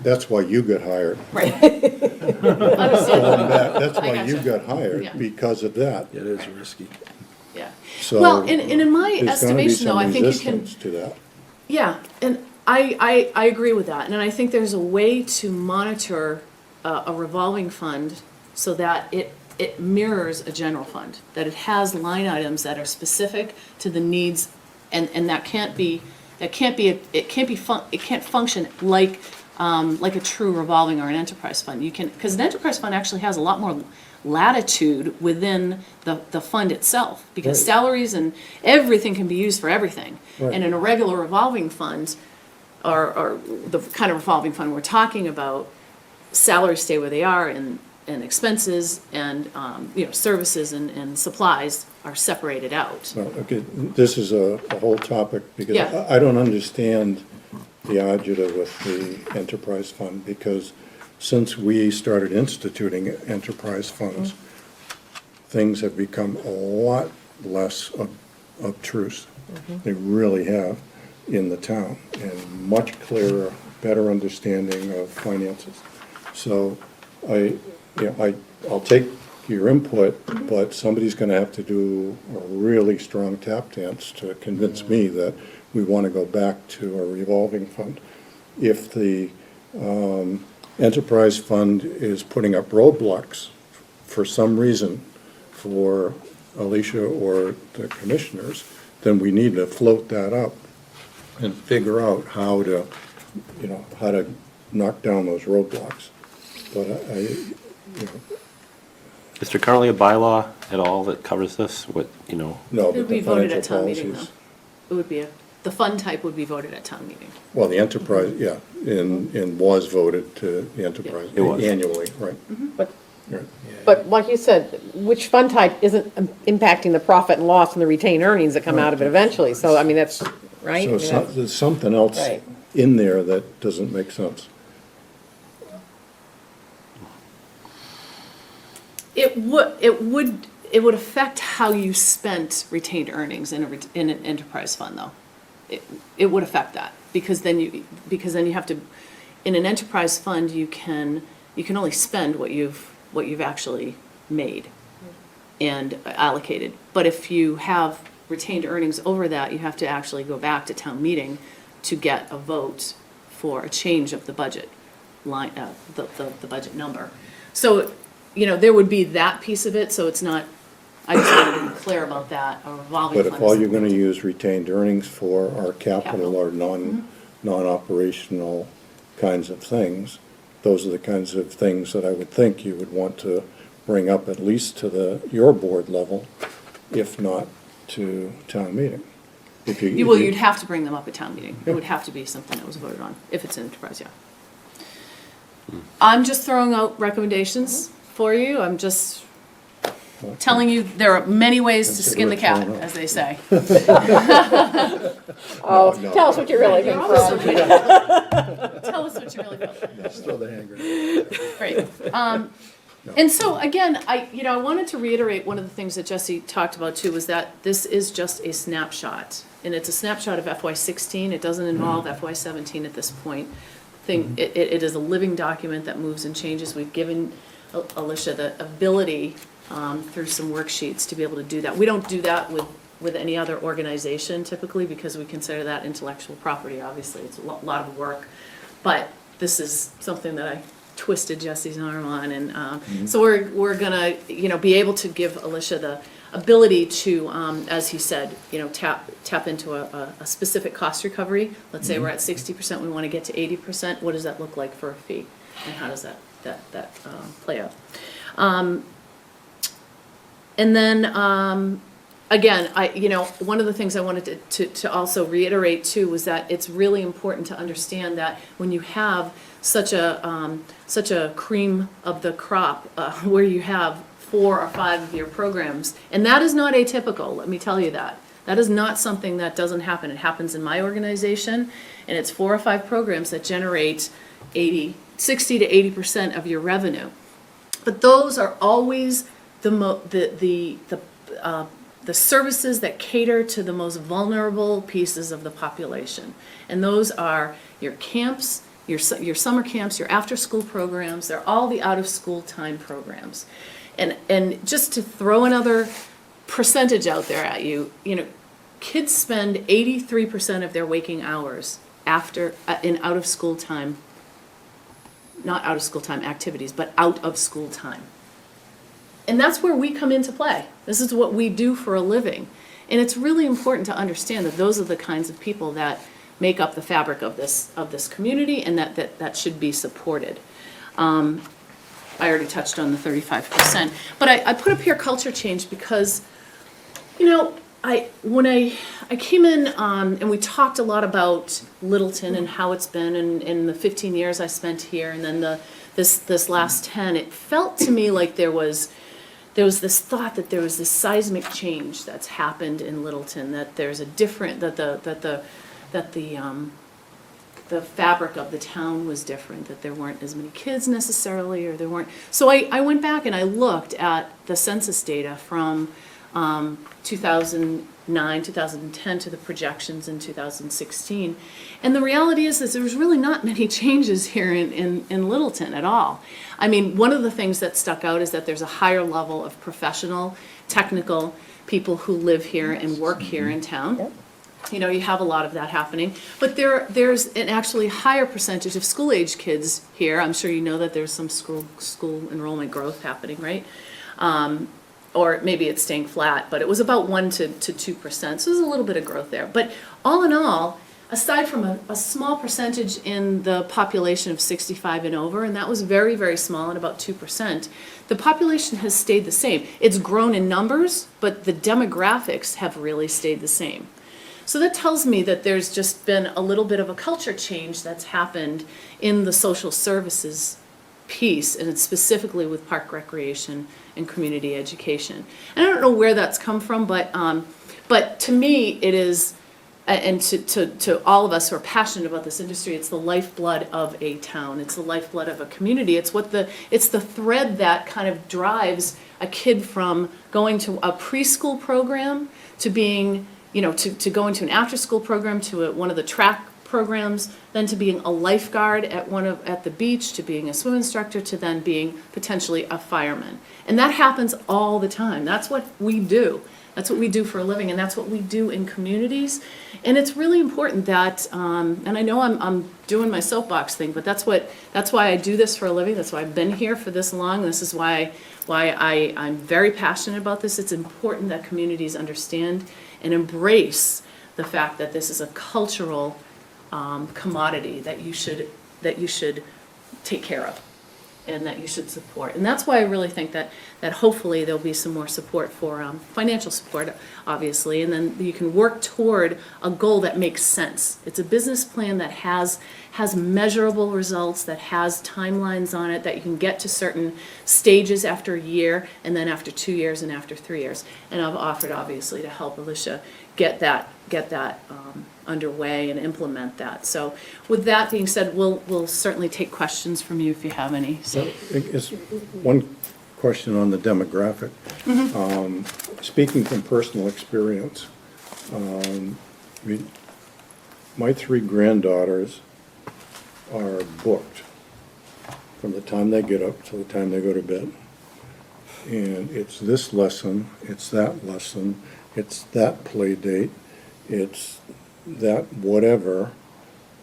That's why you got hired. Understandable. That's I why you gotcha. got hired, Yeah. because of that. It is risky. Yeah. So Well, and in my there's gonna be estimation, though, some I think you can. resistance to that. Yeah, and I agree with that, and I think there's a way to monitor a revolving fund so that it mirrors a general fund, that it has line items that are specific to the needs, and it can't function like a true revolving or an enterprise fund. You can, because an enterprise fund actually has a lot more latitude within the fund itself, because Right. salaries and everything can be used for everything. Right. And in a regular revolving fund, or the kind of revolving fund we're talking about, salaries stay where they are, and expenses and, services and supplies are separated out. Well, okay, this is a whole topic, because Yeah. I don't understand the agita with the enterprise fund, because since we started instituting enterprise funds, things have become a lot less obtruse. They really have in the town, and much clearer, better understanding of finances. So I'll take your input, but somebody's gonna have to do a really strong tap dance to convince me that we wanna go back to a revolving fund. If the enterprise fund is putting up roadblocks for some reason for Alicia or the commissioners, then we need to float that up and figure out how to knock down those roadblocks. But Is there currently a bylaw at all that covers this? What, no, It but would be the voted at financial town meeting, though. policies. It would be the fund type would be voted at town meeting. Well, the enterprise, yeah, and was voted to the enterprise It was. annually, right. But, Right. but like you said, which fund type isn't impacting the profit and loss and the retained earnings that come out of it eventually? So, I mean, that's, right? I So mean, there's something else Right. in there that doesn't make sense. It would affect how you spent retained earnings in an enterprise fund, though. It would affect that, because then you have to, in an enterprise fund, you can only spend what you've actually made and allocated. But if you have retained earnings over that, you have to actually go back to town meeting to get a vote for a change of the budget line, the budget number. So, there would be that piece of it, so it's not, I just wanted to be clear about that, a revolving But fund. if all is- you're gonna use retained earnings for are capital Capital. or non-operational kinds of things, those are the kinds of things that I would think you would want to bring up at least to your board level, if not to town meeting. If you- Well, if you- you'd have to bring them up at town meeting. It would have to be something that was voted on, if it's an enterprise, yeah. I'm just throwing out recommendations for you. I'm just telling you, there are many ways to skin the cat, Consider it as they say. Oh, No. tell us what you really think, Fran. Tell us what you really feel. Just throw the hand grenade. Great. And so, again, I wanted to reiterate one of the things that Jesse talked about too, was that this is just a snapshot. And it's a snapshot of FY16. It doesn't involve FY17 at this point. It is a living document that moves and changes. We've given Alicia the ability through some worksheets to be able to do that. We don't do that with any other organization typically, because we consider that intellectual property, obviously. It's a lot of work. But this is something that I twisted Jesse's arm on, and so we're gonna be able to give Alicia the ability to, as he said, tap into a specific cost recovery. Let's say we're at 60%, we want to get to 80%. What does that look like for a fee, and how does that play out? And then again, one of the things I wanted to also reiterate too was that it's really important to understand that when you have such a cream of the crop, where you have 4 or 5 of your programs, and that is not atypical, let me tell you that. That is not something that doesn't happen. It happens in my organization, and it's 4 or 5 programs that generate 60 to 80% of your revenue. But those are always the services that cater to the most vulnerable pieces of the population. And those are your camps your summer camps, your after-school programs, they're all the out-of-school time programs. And just to throw another percentage out there at you, kids spend 83% of their waking hours in out-of-school time, not out-of-school time activities, but out-of-school time. And that's where we come into play. This is what we do for a living. And it's really important to understand that those are the kinds of people that make up the fabric of this community, and that should be supported. I already touched on the 35%. But I put up here culture change because, when I came in, and we talked a lot about Littleton and how it's been in the 15 years I spent here, and then this last 10, it felt to me like there was this thought that there was this seismic change that's happened in Littleton, that there's a different, that the fabric of the town was different, that there weren't as many kids necessarily, or there weren't. So I went back and I looked at the census data from 2009, 2010 to the projections in 2016. And the reality is that there's really not many changes here in Littleton at all. I mean, one of the things that stuck out is that there's a higher level of professional, technical people who live here and work here in town. You have a lot of that happening. But there's an actually higher percentage of school-age kids here. I'm sure you know that there's some school enrollment growth happening, right? Or maybe it's staying flat, but it was about 1 to 2%. So there's a little bit of growth there. But all in all, aside from a small percentage in the population of 65 and over, and that was very, very small at about 2%, the population has stayed the same. It's grown in numbers, but the demographics have really stayed the same. So that tells me that there's just been a little bit of a culture change that's happened in the social services piece, and it's specifically with park recreation and community education. And I don't know where that's come from, but to me it is, and to all of us who are passionate about this industry, it's the lifeblood of a town. It's the lifeblood of a community. It's the thread that kind of drives a kid from going to a preschool program to being, to go into an after-school program, to one of the track programs, then to being a lifeguard at the beach, to being a swim instructor, to then being potentially a fireman. And that happens all the time. That's what we do. That's what we do for a living, and that's what we do in communities. And it's really important that, and I know I'm doing my soapbox thing, but that's why I do this for a living. That's why I've been here for this long. This is why I'm very passionate about this. It's important that communities understand and embrace the fact that this is a cultural commodity that you should take care of and that you should support. And that's why I really think that hopefully there'll be some more support for financial support, obviously, and then you can work toward a goal that makes sense. It's a business plan that has measurable results, that has timelines on it, that you can get to certain stages after a year, and then after 2 years, and after 3 years. And I've offered, obviously, to help Alicia get that underway and implement that. So with that being said, we'll certainly take questions from you if you have any. So Is one question on the demographic. Speaking from personal experience, my 3 granddaughters are booked from the time they get up to the time they go to bed. And it's this lesson, it's that lesson, it's that play date, it's that whatever,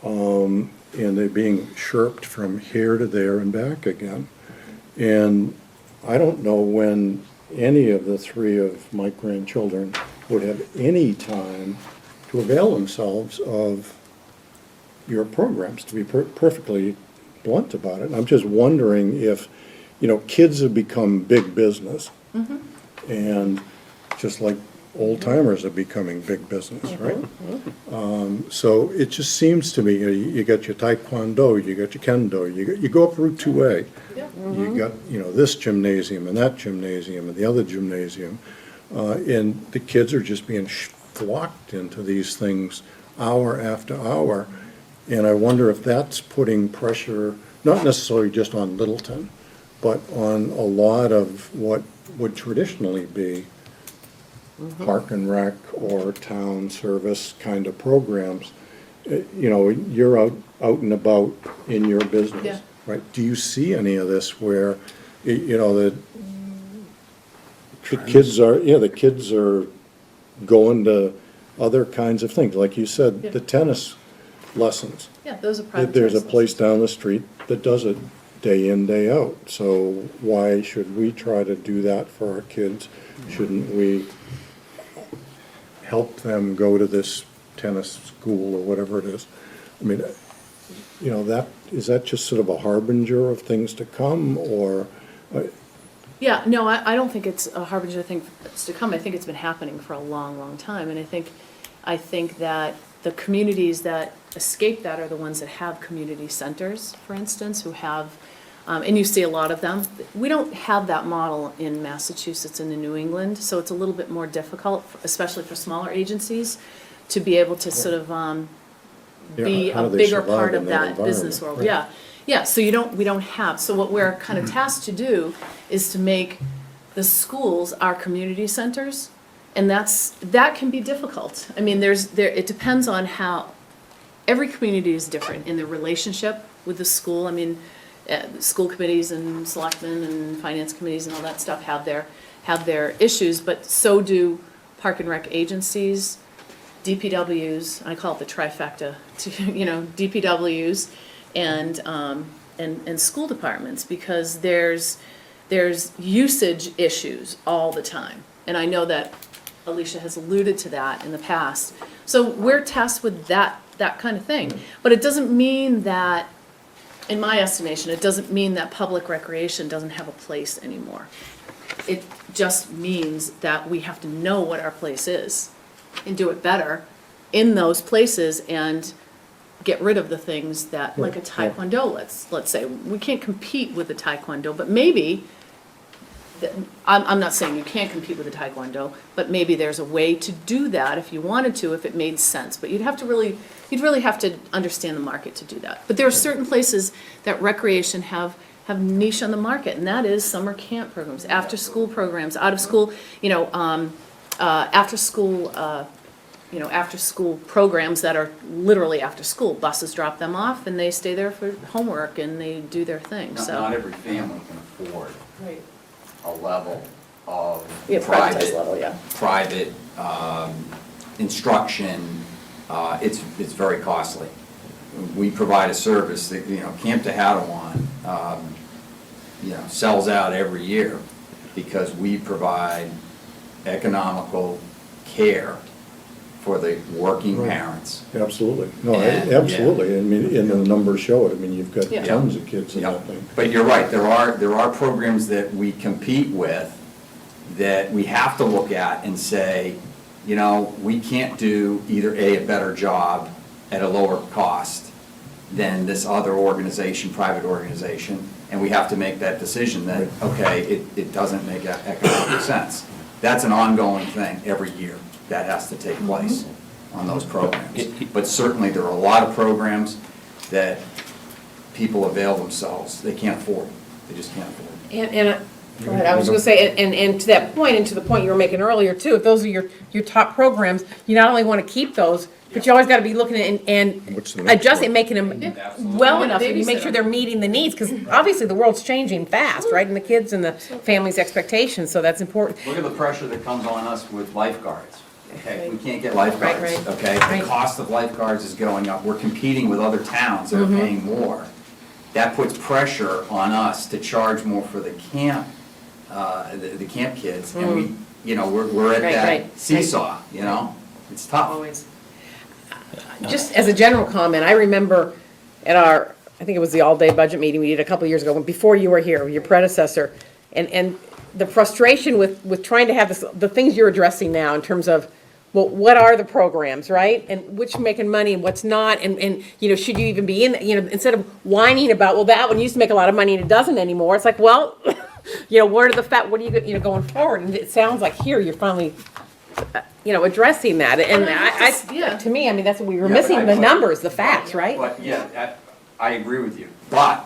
and they're being chirped from here to there and back again. And I don't know when any of the 3 of my grandchildren would have any time to avail themselves of your programs, to be perfectly blunt about it. And I'm just wondering if, kids have become big business. And just like old timers are becoming big business, right? So it just seems to me, you got your taekwondo, you got your kendo, you go up Route 2A. You got, this gymnasium and that gymnasium and the other gymnasium. And the kids are just being flocked into these things hour after hour. And I wonder if that's putting pressure, not necessarily just on Littleton, but on a lot of what would traditionally be park and rec or town service kind of programs. you're out and about in your Yeah. business, right? Do you see any of this where, the kids are going to other kinds of things, like you said, Yeah. the tennis lessons. Yeah, those are private. There's a tennis place lessons. down the street that does it day in, day out. So why should we try to do that for our kids? Shouldn't we help them go to this tennis school or whatever it is? I mean, is that just sort of a harbinger of things to come, or? Yeah, no, I don't think it's a harbinger of things to come. I think it's been happening for a long, long time. And I think that the communities that escape that are the ones that have community centers, for instance, who have, and you see a lot of them. We don't have that model in Massachusetts and in New England, so it's a little bit more difficult, especially for smaller agencies, to be able to sort of be how a do they bigger survive part in of that that business environment? world. Right. Yeah, so we don't have, so what we're kind of tasked to do is to make the schools our community centers, and that can be difficult. I mean, it depends on how, every community is different in their relationship with the school. I mean, school committees and selectmen and finance committees and all that stuff have their issues, but so do park and rec agencies, DPWs, I call it the trifecta, DPWs, and school departments, because there's usage issues all the time. And I know that Alicia has alluded to that in the past. So we're tasked with that kind of thing. But it doesn't mean that, in my estimation, it doesn't mean that public recreation doesn't have a place anymore. It just means that we have to know what our place is and do it better in those places and get rid of the things that, like a taekwondo, let's say. We can't compete with the taekwondo, but maybe, I'm not saying you can't compete with the taekwondo, but maybe there's a way to do that if you wanted to, if it made sense. But you'd really have to understand the market to do that. But there are certain places that recreation have niche on the market, and that is summer camp programs, after-school programs, out-of-school, after-school programs that are literally after school. Buses drop them off, and they stay there for homework, and they do their thing, so. Not every family can afford Right. a level of Yeah, privatized level, yeah. private instruction. It's very costly. We provide a service that, Camp Tehadawon, sells out every year because we provide economical care for the working Right. parents. Absolutely. No, And, absolutely. I mean, and the numbers show it. I mean, you've got Yeah. tons of kids in Yeah. that thing. But you're right, there are programs that we compete with that we have to look at and say, we can't do either a better job at a lower cost than this other organization, private organization, and we have to make that decision that, okay, it doesn't make economic sense. That's an ongoing thing every year that has to take place on those programs. But certainly, there are a lot of programs that people avail themselves, they can't afford, they just can't afford. Go ahead, I was gonna say, and to that point, and to the point you were making earlier too, if those are your top programs, you not only wanna keep those, but you always gotta be looking at and What's the next adjusting, one? making them well enough, and you make sure they're meeting the needs, because obviously the world's changing fast, right? And the kids and the family's expectations, so that's important. Look at the pressure that comes on us with lifeguards. Okay, we can't get lifeguards, Right. okay? Right. The cost of lifeguards is going up. We're competing with other towns that are Mm-hmm. paying more. That puts pressure on us to charge more for the camp, the camp kids. And we're at Mm. Right, that right. seesaw, It's tough. Always. Just as a general comment, I remember at I think it was the all-day budget meeting we did a couple of years ago, before you were here, your predecessor, and the frustration with trying to have the things you're addressing now in terms of, well, what are the programs, right? And which making money and what's not, and should you even be in, instead of whining about, well, that one used to make a lot of money and it doesn't anymore, it's like, well, what are you, going forward? And it sounds like here, you're finally, addressing that, and Yeah. to me, I mean, that's what we were Yeah, but missing, the numbers, the facts, right? But, I agree with you. But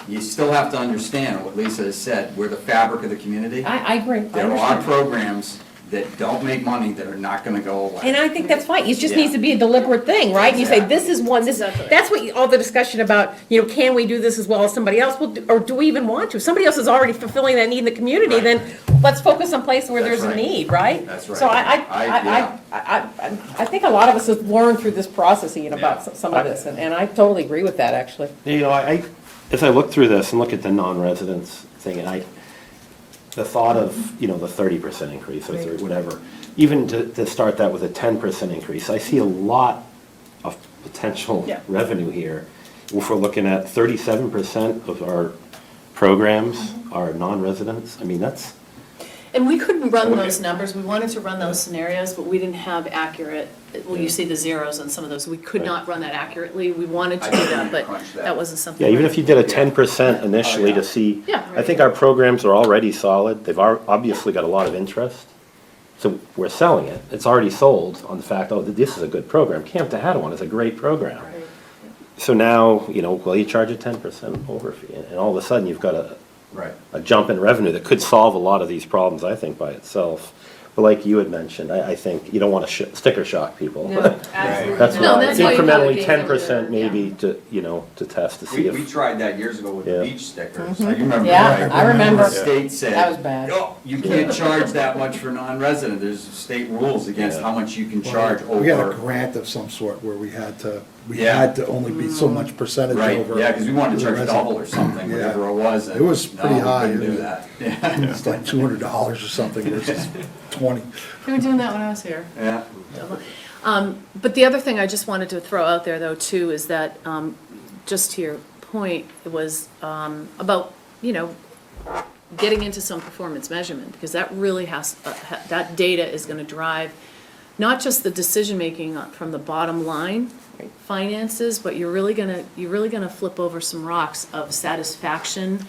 you still have to understand what Lisa has said, we're the fabric of the community. I agree, I There are understand. programs that don't make money that are not gonna go away. And I think that's fine, it just Yeah. needs to be a deliberate thing, right? You say, Exactly. this is one, this, Exactly. that's what, all the discussion about, can we do this as well as somebody else? Well, or do we even want to? If somebody else is already fulfilling that need in the community, Right. then let's focus on places where That's there's a right. need, right? That's right. So Yeah. I think a lot of us have learned through this process, Ian, about Yeah. some of this, and I totally agree with that, actually. As I look through this and look at the non-residents thing, and the thought of, the 30% increase or whatever, even to start that with a 10% increase, I see a lot of potential Yeah. revenue here. If we're looking at 37% of our programs are non-residents, I mean, that's, And we couldn't run Okay. those numbers, we wanted to run those scenarios, but we didn't have accurate, well, you see the zeros on some of those, we could Right. not run that accurately, we wanted to I do couldn't that, but crunch that. that wasn't something. yeah, even if you did a Yeah. 10% initially Oh, yeah. to see. Yeah. I think our programs are already solid, they've obviously got a lot of interest. So we're selling it, it's already sold on the fact, this is a good program, Camp Tehadawon is a great program. So now, well, you charge a 10% over fee, and all of a sudden, you've got Right. a jump in revenue that could solve a lot of these problems, I think, by itself. But like you had mentioned, I think you don't want to sticker shock people. No, absolutely That's not. No, why, that's why you have incrementally, these 10% other- maybe to, to test to see We if. tried that years ago with Yeah. the beach stickers. You remember Yeah, that? I remember. The state said. That was bad. "Oh, you can't charge that much for non-resident. There's state rules against Yeah. how much you can charge We had a over." grant of some sort where we had to Yeah. only be so much percentage Right, over. yeah, because we wanted to the charge resident. double or something, Yeah. whatever it was. and It was pretty no, we high, couldn't do yeah. that. Yeah. It's like $200 or something versus 20. They were doing that when I was here. Yeah. But the other thing I just wanted to throw out there, though, too, is that, just to your point, it was about, getting into some performance measurement, because that really that data is gonna drive not just the decision-making from the bottom line finances, but you're really gonna flip over some rocks of satisfaction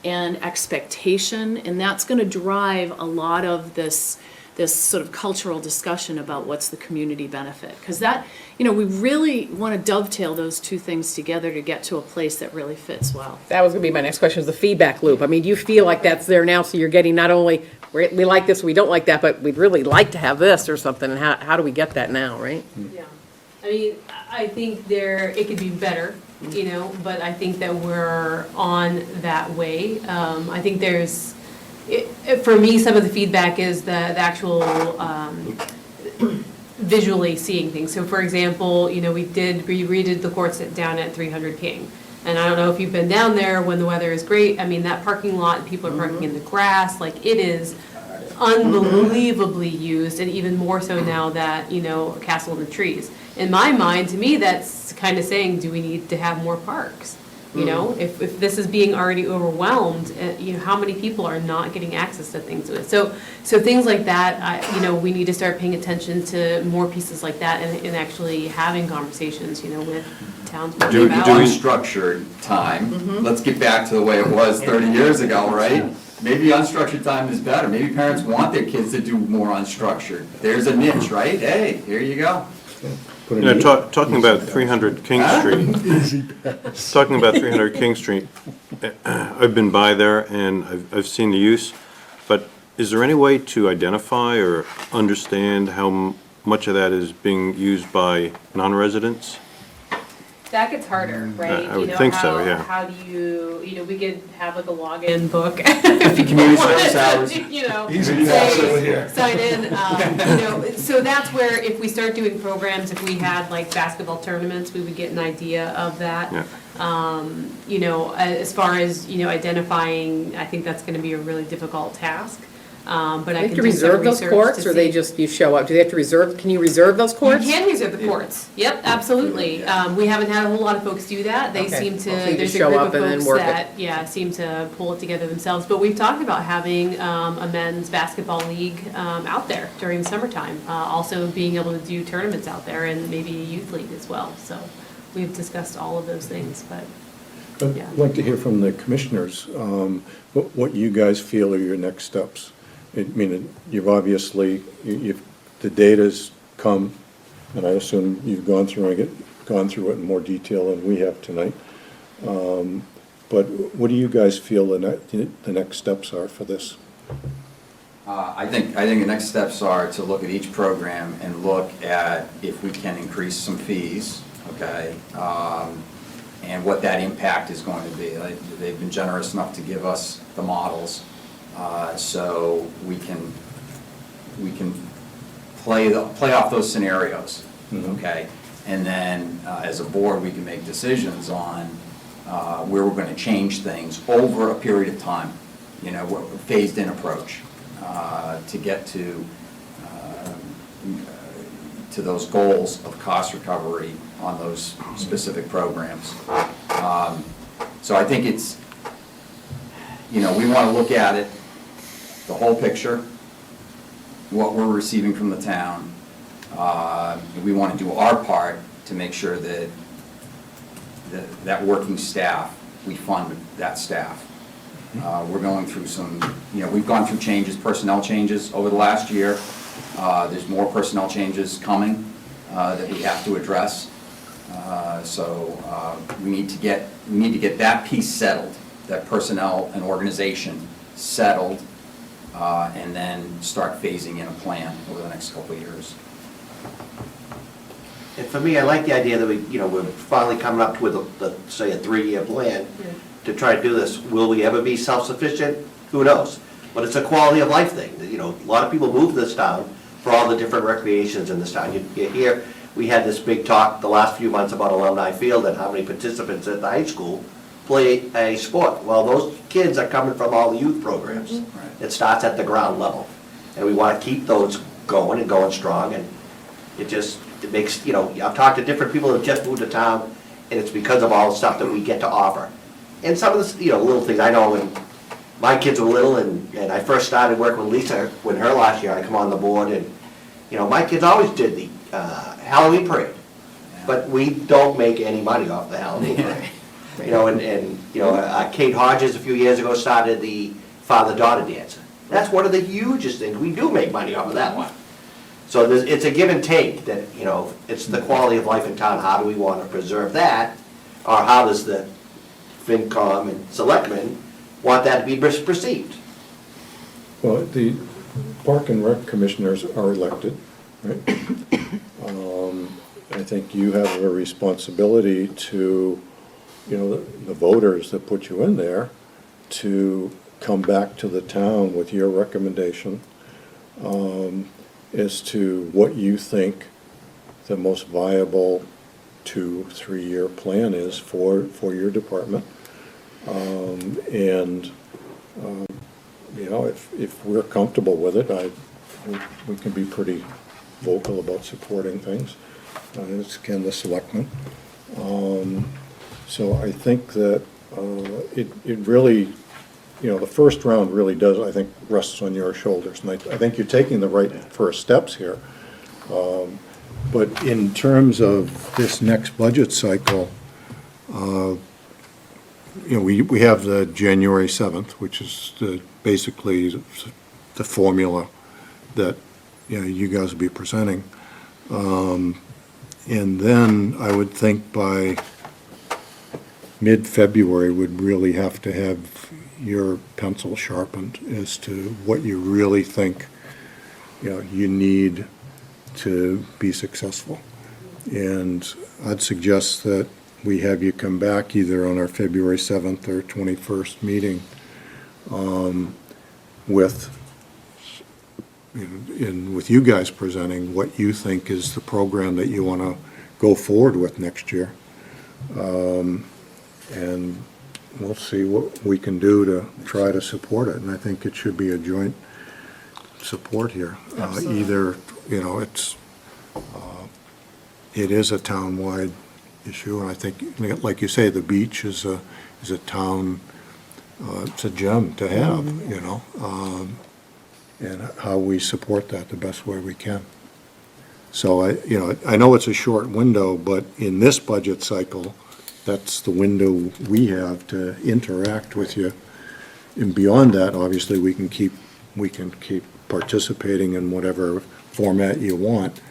and expectation, and that's gonna drive a lot of this sort of cultural discussion about what's the community benefit. Because that, we really want to dovetail those two things together to get to a place that really fits well. That was gonna be my next question, is the feedback loop. I mean, do you feel like that's there now, so you're getting not only, we like this, we don't like that, but we'd really like to have this or something, and how do we get that now, right? Yeah, I mean, I think it could be better, but I think that we're on that way. I think for me, some of the feedback is the actual visually seeing things. So for example, we redid the courts down at 300 King. And I don't know if you've been down there when the weather is great. I mean, that parking lot, people are parking in the grass, like it is unbelievably used, and even more so now that, Castle in the Trees. In my mind, to me, that's kind of saying, do we need to have more parks? If this is being already overwhelmed, how many people are not getting access to things with it? So things like that, we need to start paying attention to more pieces like that and actually having conversations, with townspeople Do about. unstructured time. Let's get back to the way it was 30 years ago, right? Maybe unstructured time is better. Maybe parents want their kids to do more unstructured. There's a niche, right? Hey, here you go. Talking about 300 King Street, talking about 300 King Street, I've been by there and I've seen the use, but is there any way to identify or understand how much of that is being used by non-residents? That gets harder, right? I would think so, yeah. How do you, we could have like a login book. if people Community wanted service to, hours. Easy say, pass over here. sign in, so that's where if we start doing programs, if we had like basketball tournaments, we would get an idea of that. Yeah. As far as, identifying, I think that's gonna be a really difficult task. But I Do can you have to do some reserve those research courts, to or they see. just, you show up? Do they have to reserve, can you reserve those courts? You can reserve the courts, yep, absolutely. We haven't had a whole lot of folks do that. They Okay. seem to, Well, so you there's just a show group up of and then folks work it. that, seem to pull it together themselves. But we've talked about having a men's basketball league out there during the summertime. Also being able to do tournaments out there and maybe a youth league as well. So we've discussed all of those things, but. Yeah. I'd like to hear from the commissioners, what you guys feel are your next steps. I mean, you've obviously, the data's come, and I assume you've gone through it in more detail than we have tonight. But what do you guys feel the next steps are for this? I think the next steps are to look at each program and look at if we can increase some fees, okay? And what that impact is going to be. They've been generous enough to give us the models, so we can play off those scenarios, okay? And then, as a board, we can make decisions on where we're going to change things over a period of time, you know, a phased-in approach to get to those goals of cost recovery on those specific programs. So I think it's, you know, we want to look at it, the whole picture, what we're receiving from the town. We want to do our part to make sure that that working staff, we fund that staff. We're going through some, you know, we've gone through changes, personnel changes over the last year. There's more personnel changes coming that we have to address. So we need to get that piece settled, that personnel and organization settled, and then start phasing in a plan over the next couple of years. And for me, I like the idea that we're finally coming up with, say, a 3-year plan to try to do this. Will we ever be self-sufficient? Who knows? But it's a quality of life thing. You know, a lot of people move to this town for all the different recreations in this town. You hear, we had this big talk the last few months about Alumni Field and how many participants at the high school play a sport. Well, those kids are coming from all the youth programs. It starts at the ground level. And we want to keep those going and going strong. And it makes, you know, I've talked to different people who have just moved to town, and it's because of all the stuff that we get to offer. And some of the, you know, little things, I know when my kids were little and I first started working with Lisa, when her last year I come on the board, and, you know, my kids always did the Halloween parade. But we don't make any money off the Halloween parade. You know, and you know, Kate Hodges a few years ago started the father-daughter dance. That's one of the hugest things. We do make money off of that one. So it's a give and take that, you know, it's the quality of life in town. How do we want to preserve that? Or how does the Fincom and Selectmen want that to be perceived? Well, the Park and Rec Commissioners are elected, right? I think you have a responsibility to, you know, the voters that put you in there to come back to the town with your recommendation as to what you think the most viable 2-3-year plan is for your department. You know, if we're comfortable with it, we can be pretty vocal about supporting things. As can the selectmen. So I think that it really, you know, the first round really does, I think, rests on your shoulders. And I think you're taking the right first steps here. But in terms of this next budget cycle, you know, we have the January 7th, which is basically the formula that, you know, you guys will be presenting. And then I would think by mid-February would really have to have your pencil sharpened as to what you really think, you know, you need to be successful. And I'd suggest that we have you come back either on our February 7th or 21st meeting with you guys presenting what you think is the program that you want to go forward with next year. And we'll see what we can do to try to support it. And I think it should be a joint support here. Either, you know, it is a town-wide issue, and I think, like you say, the beach is a town, it's a gem to have, you know, and how we support that the best way we can. So I know it's a short window, but in this budget cycle, that's the window we have to interact with you. And beyond that, obviously, we can keep participating in whatever format you want.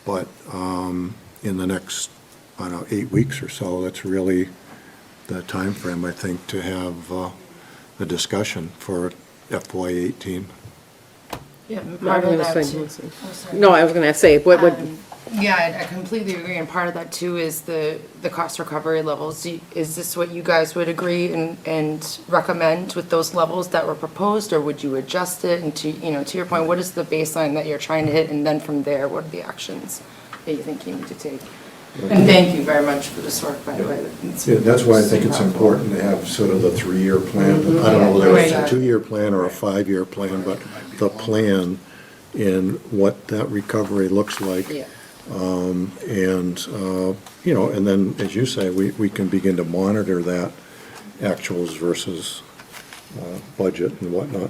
But in the next, I don't know, 8 weeks or so, that's really the time frame, I think, to have a discussion for FY18. Yeah, I part of was that gonna too. say- Oh, sorry. No, I was gonna say, what, Yeah, I completely agree, and part of that too is the cost recovery levels. Is this what you guys would agree and recommend with those levels that were proposed, or would you adjust it? And to your point, what is the baseline that you're trying to hit, and then from there, what are the actions that you think you need to take? And thank you very much for this work, by the way. It's Yeah, that's why I think super it's helpful. important to have sort of the 3-year plan. I don't know whether it's a Right. 2-year plan or a 5-year plan, but the plan in what that recovery looks like. yeah. And then, as you say, we can begin to monitor that actuals versus budget and whatnot.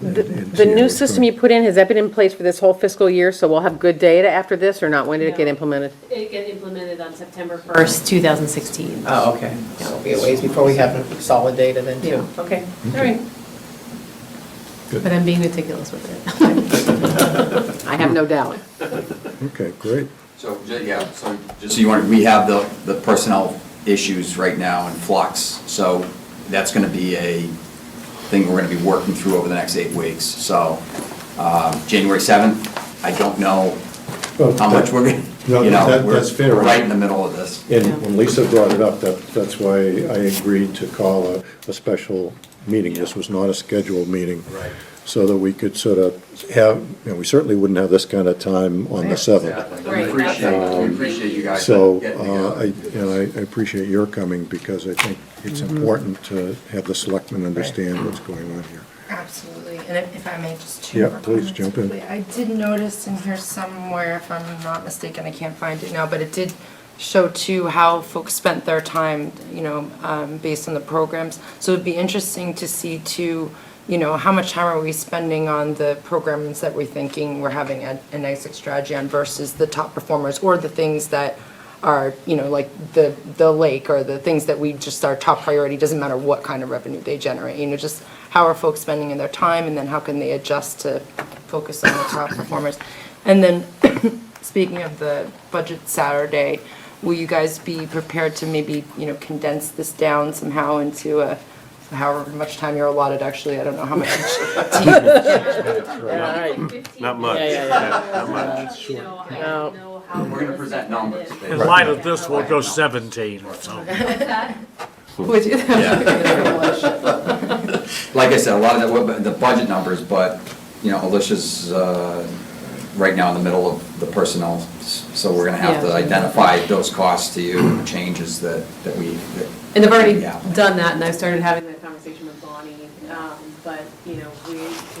The new system you put in, has that been in place for this whole fiscal year, so we'll have good data after this, or not? When did it get No. implemented? It get implemented on September 1st, 2016. Oh, okay. So it'll be a ways before we have solid data then, too. Okay, all right. But I'm being meticulous with it. I have no doubt. Okay, great. So, just so you want, we have the personnel issues right now in flux, so that's gonna be a thing we're gonna be working through over the next 8 weeks. So, January 7th, I don't know how much we're gonna, No, you know, that's fair. we're right in the middle of this. And when Lisa brought it up, that's why I agreed to call a special meeting. This was not a scheduled meeting. Right. So that we could sort of have, we certainly wouldn't have this kind of time on the 7th. Exactly. We appreciate you guys So, getting together. I appreciate your coming, because I think it's important to have the selectmen understand what's going on here. Absolutely, and if I may, just two Yeah, more please, comments jump in. quickly. I did notice in here somewhere, if I'm not mistaken, I can't find it now, but it did show too how folks spent their time, based on the programs. So it'd be interesting to see too, how much time are we spending on the programs that we're thinking we're having an exit strategy on versus the top performers, or the things that are, like the lake, or the things that we just our top priority, doesn't matter what kind of revenue they generate, just how are folks spending in their time, and then how can they adjust to focus on the top performers. And then, speaking of the budget Saturday, will you guys be prepared to maybe, condense this down somehow into however much time you're allotted, actually, I don't know how much. Not much. Not much. I don't know how. We're gonna present numbers. In light of this, we'll go 17 or so. Would you? Like I said, a lot of the budget numbers, but, Alicia's right now in the middle of the personnel, so we're gonna have to Yeah. identify those costs to you, the changes that we. And I've already Yeah. done that, and I've started having that conversation with Bonnie, but, we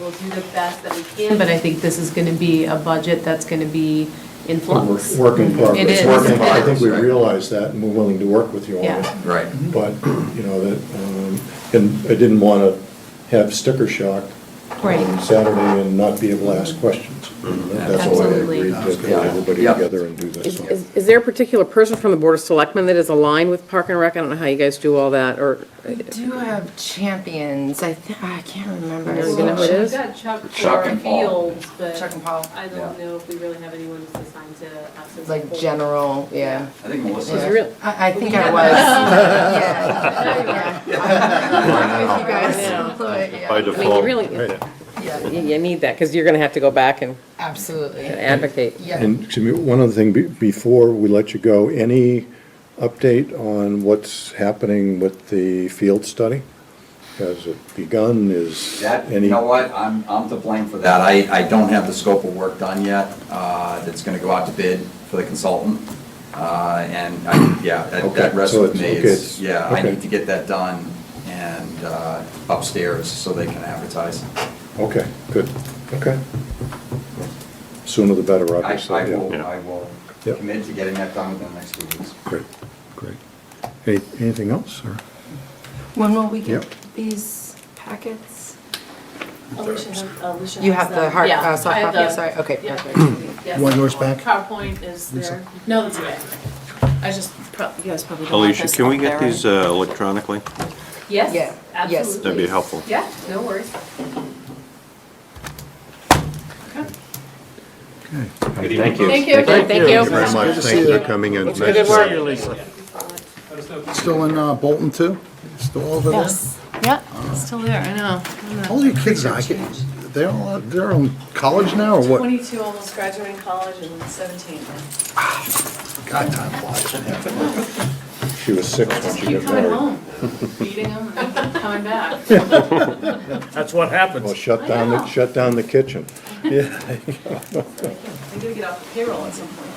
will do the best that we can, but I think this is gonna be a budget that's gonna be in flux. Work in progress. It is. Work in I think we progress, right. realize that, and we're willing to work with you on Yeah. it. Right. But, and I didn't want to have sticker shock Right. on Saturday and not be able to ask questions. That's why I Absolutely. agreed to get everybody Yeah. together and do this. So, Is there a particular person from the Board of Selectmen that is aligned with Park and Rec? I don't know how you guys do all that, or, We do have champions, I can't remember. You know who it is? We've got Chuck Chuck for and Paul. Fields, but Chuck and Paul. I don't know if we really have anyone who's assigned to us as a Like board. general, yeah. I think Melissa. Yeah. real- I think I was. Yeah. With you guys. Yeah. By I mean, you default. really, Yeah, you need that, because you're gonna have to go back and absolutely. advocate. Yeah. And excuse me, one other thing, before we let you go, any update on what's happening with the field study? Has it begun? Is That, any? you know what, I'm to blame for that. I don't have the scope of work done yet, that's gonna go out to bid for the consultant. And that Okay, rests so with me. it's- Yeah, I okay. need to get that done and upstairs so they can advertise. Okay, good, okay. Sooner the better, I obviously. yeah. will Yep. commit to getting that done within the next 2 weeks. Great, great. Anything else, or? When will we get Yep. these packets? Alicia You has have the them. hard, Yeah, soft I have copy, the- sorry, okay, yeah. perfect. Yes. You want yours back? PowerPoint is there. No, that's okay. I just, you guys probably don't want Alicia, this can we up get there, these right? electronically? Yes, Yeah, yes. absolutely. That'd be helpful. Yeah, no worries. Thank you. Thank you. Thank you. Thank you very much, thank you for coming in. Good work. See you, Lisa. Still in Bolton too? Still over there? Yes, yeah, still there, I know. How old are your kids now? they're in college now, or what? 22 almost graduating college and 17. God, time flies. She was 6 when she Keep got coming married. home, feeding them and coming back. That's what happens. Well, shut down the kitchen. I gotta get off the payroll at some point.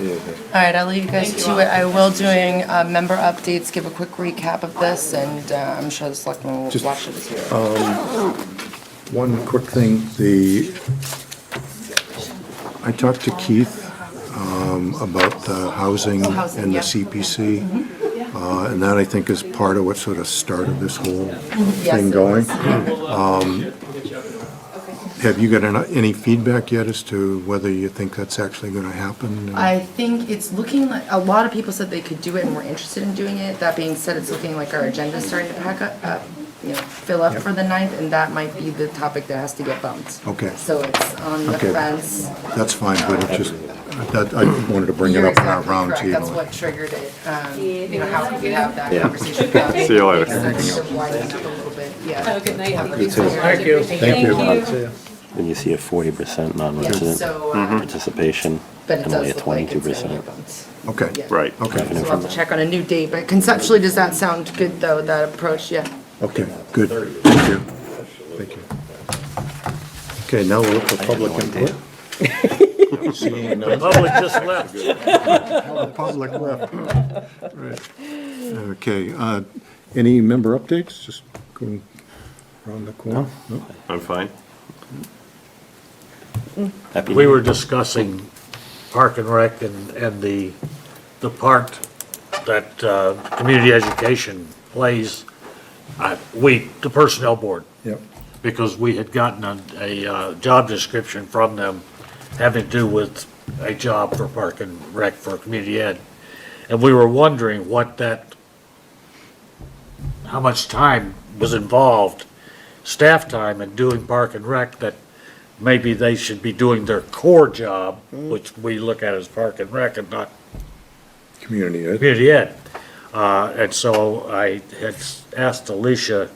All right, I'll leave you guys Thank you to all. it. I will doing member updates, give a quick recap of this, and I'm sure the selectmen will Just, watch it as well. One quick thing, I talked to Keith about the housing housing, and the yeah. CPC, and that I think is part of what sort of started this whole Yes, thing it going. was. Have you got any feedback yet as to whether you think that's actually going to happen? I think it's looking like, a lot of people said they could do it and were interested in doing it. That being said, it's looking like our agenda's starting to pack up, fill up for the 9th, and that might be the topic that has to get bumped. Okay. So it's on the Okay. fence. That's fine, but it just, I wanted to bring it You're up in our exactly round correct. That's table. what triggered it. How could we have that Yeah. conversation about it? See you later. Because they're winding up a little bit, yeah. Have a good night. Thank you. Thank you. When you see a 40% Yeah, non-resident so, participation but it and only does a look like it's gonna 22%. get bumped. Okay, Yeah. Right. okay, So we'll have to check on a new date, but conceptually, does that sound good, though, that approach? Yeah. okay, good, thank you. Thank you. Okay, now we'll look for public input. Seeing none. Public just left. Public left. Right. Okay, any member updates? Just going around the corner? No? I'm fine. Happy We New were Year. discussing Park and Rec and the part that community education plays, the personnel board, Yep. because we had gotten a job description from them having to do with a job for Park and Rec for community ed. And we were wondering how much time was involved, staff time in doing Park and Rec, that maybe they should be doing their core job, which we look at as Park and Rec and not Community ed. community ed. And so I had asked Alicia,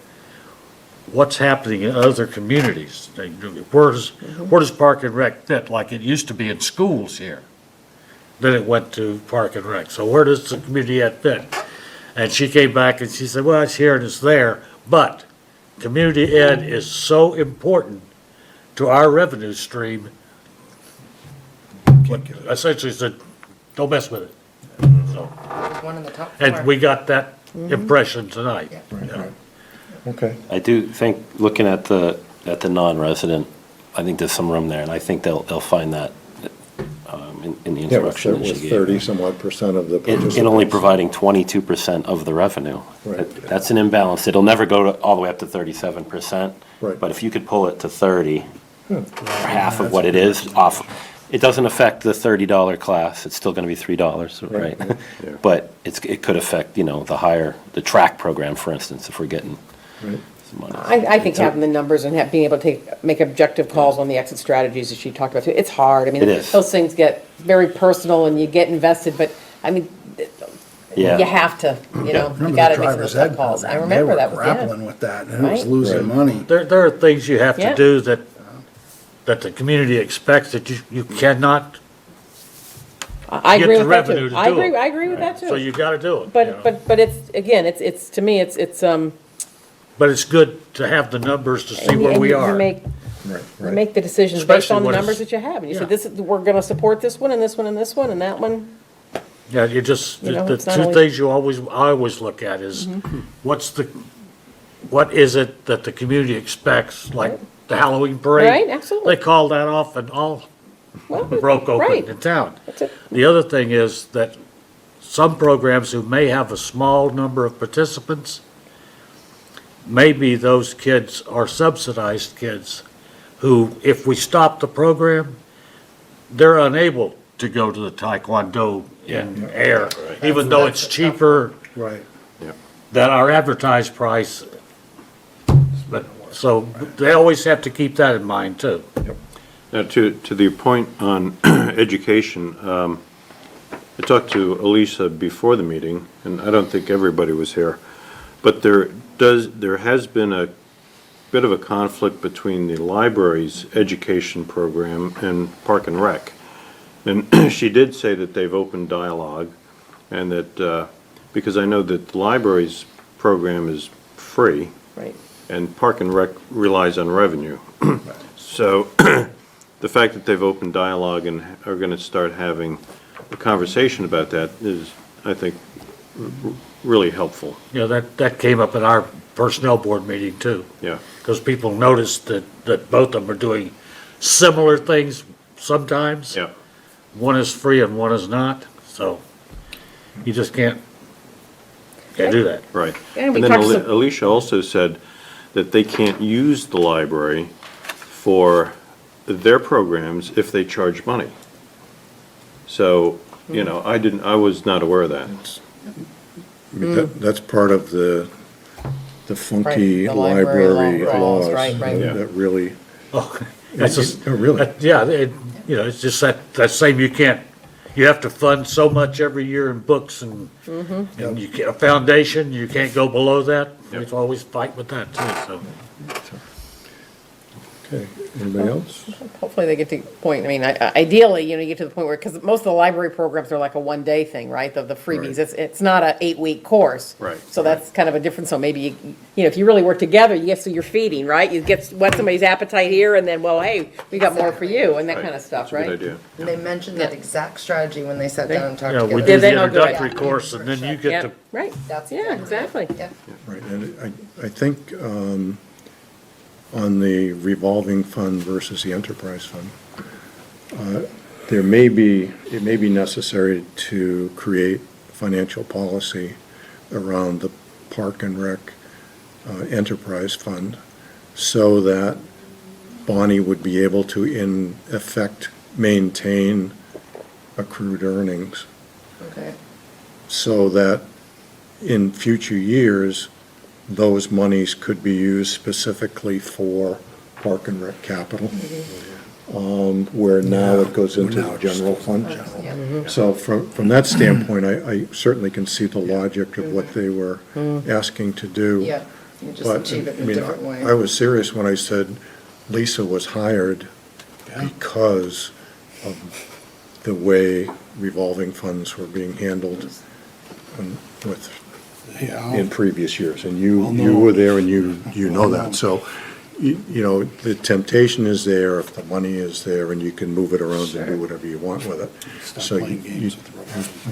what's happening in other communities? Where does Park and Rec fit, like it used to be in schools here? Then it went to Park and Rec. So where does the community ed fit? And she came back and she said, well, it's here and it's there, but community ed is so important to our revenue stream. Essentially said, don't mess with it. So, There's one in the top floor. and we got that impression tonight. Yeah. Right. Okay, I do think, looking at the non-resident, I think there's some room there, and I think they'll find that in the yeah, instruction that she with gave. 30-some odd percent of the participants. In only providing 22% of the revenue. Right. That's an imbalance. It'll never go all the way up to 37%. Right. But if you could pull it to 30, or half of what it is off, it doesn't affect the $30 class. It's still going to be $3, right? Yeah. But it could affect, the track program, for instance, if we're getting Right. some money. I think having the numbers and being able to make objective calls on the exit strategies that she talked about too, it's hard. I mean, It is. those things get very personal and you get invested, but I mean, Yeah. you have to, you Remember gotta the make some of driver's those tough ed calls. I program? remember that They was, were yeah. grappling with that, and it was Right. losing money. There are things you have to Yeah. do that the community expects that you cannot, I get agree the with that revenue too. to I do agree, it. I agree with that so too. you gotta do it. you know. But it's, again, it's, to me, it's, But it's good to have the numbers to see and where we you are. make, Right, you right. make the decisions based Especially on the when numbers it's- that you have. And you yeah. say, this is, we're gonna support this one and this one and this one and that one. Yeah, you just, You know, the it's not two always- things I always look at is, what is it that the community expects, like the Halloween parade? Right, absolutely. They called that off and all Well, broke open right. in town. That's it. The other thing is that some programs who may have a small number of participants, maybe those kids are subsidized kids who, if we stop the program, they're unable to go to the Taekwondo in air, even though it's cheaper Right. than our advertised price. But, so they always have to keep that in mind too. Now, to the point on education, I talked to Elisa before the meeting, and I don't think everybody was here, but there has been a bit of a conflict between the library's education program and Park and Rec. And she did say that they've opened dialogue, and that, because I know that the library's program is free, Right. and Park and Rec relies on revenue. So, the fact that they've opened dialogue and are gonna start having a conversation about that is, I think, really helpful, You know, that came up at our personnel board meeting too, yeah. because people noticed that both of them are doing similar things sometimes. Yeah. One is free and one is not, so you just can't do that. Right. And we And then talked some- Alicia also said that they can't use the library for their programs if they charge money. So, you know, I was not aware of that. I mean, that's part of the funky Right, the library library laws, laws. right, right. That really, Oh, that's just, oh, really? yeah, you know, it's just that same, you have to fund so much every year in books and you get a foundation, you can't go below that. We always fight with that too, so. Okay, anybody else? Hopefully they get to the point, I mean, ideally, you know, you get to the point where, because most of the library programs are like a one-day thing, right? The freebies, Right. it's not a 8-week course. Right. So that's kind of a difference, so maybe, you know, if you really work together, you get, so you're feeding, right? You get, whet somebody's appetite here, and then, well, hey, we got more for you, and that kind of stuff, That's a right? good idea. And they mentioned that exact strategy when they sat down and talked Yeah, we together. do they the know good. introductory course and then you get Yeah, to, right, That's yeah, exactly. Yeah. Right, and I think on the revolving fund versus the enterprise fund, it may be necessary to create financial policy around the Park and Rec enterprise fund so that Bonnie would be able to, in effect, maintain accrued earnings, Okay. so that in future years, those monies could be used specifically for Park and Rec capital, where now it goes into the general fund. So from that standpoint, I certainly can see the logic of what they were asking to do. Yeah, you just But, achieve it I in a mean, different way. I was serious when I said Lisa was hired because of the way revolving funds were being handled in previous years. And you were there and you know that. So, you know, the temptation is there if the money is there and you can move it around and do whatever you want with it. So you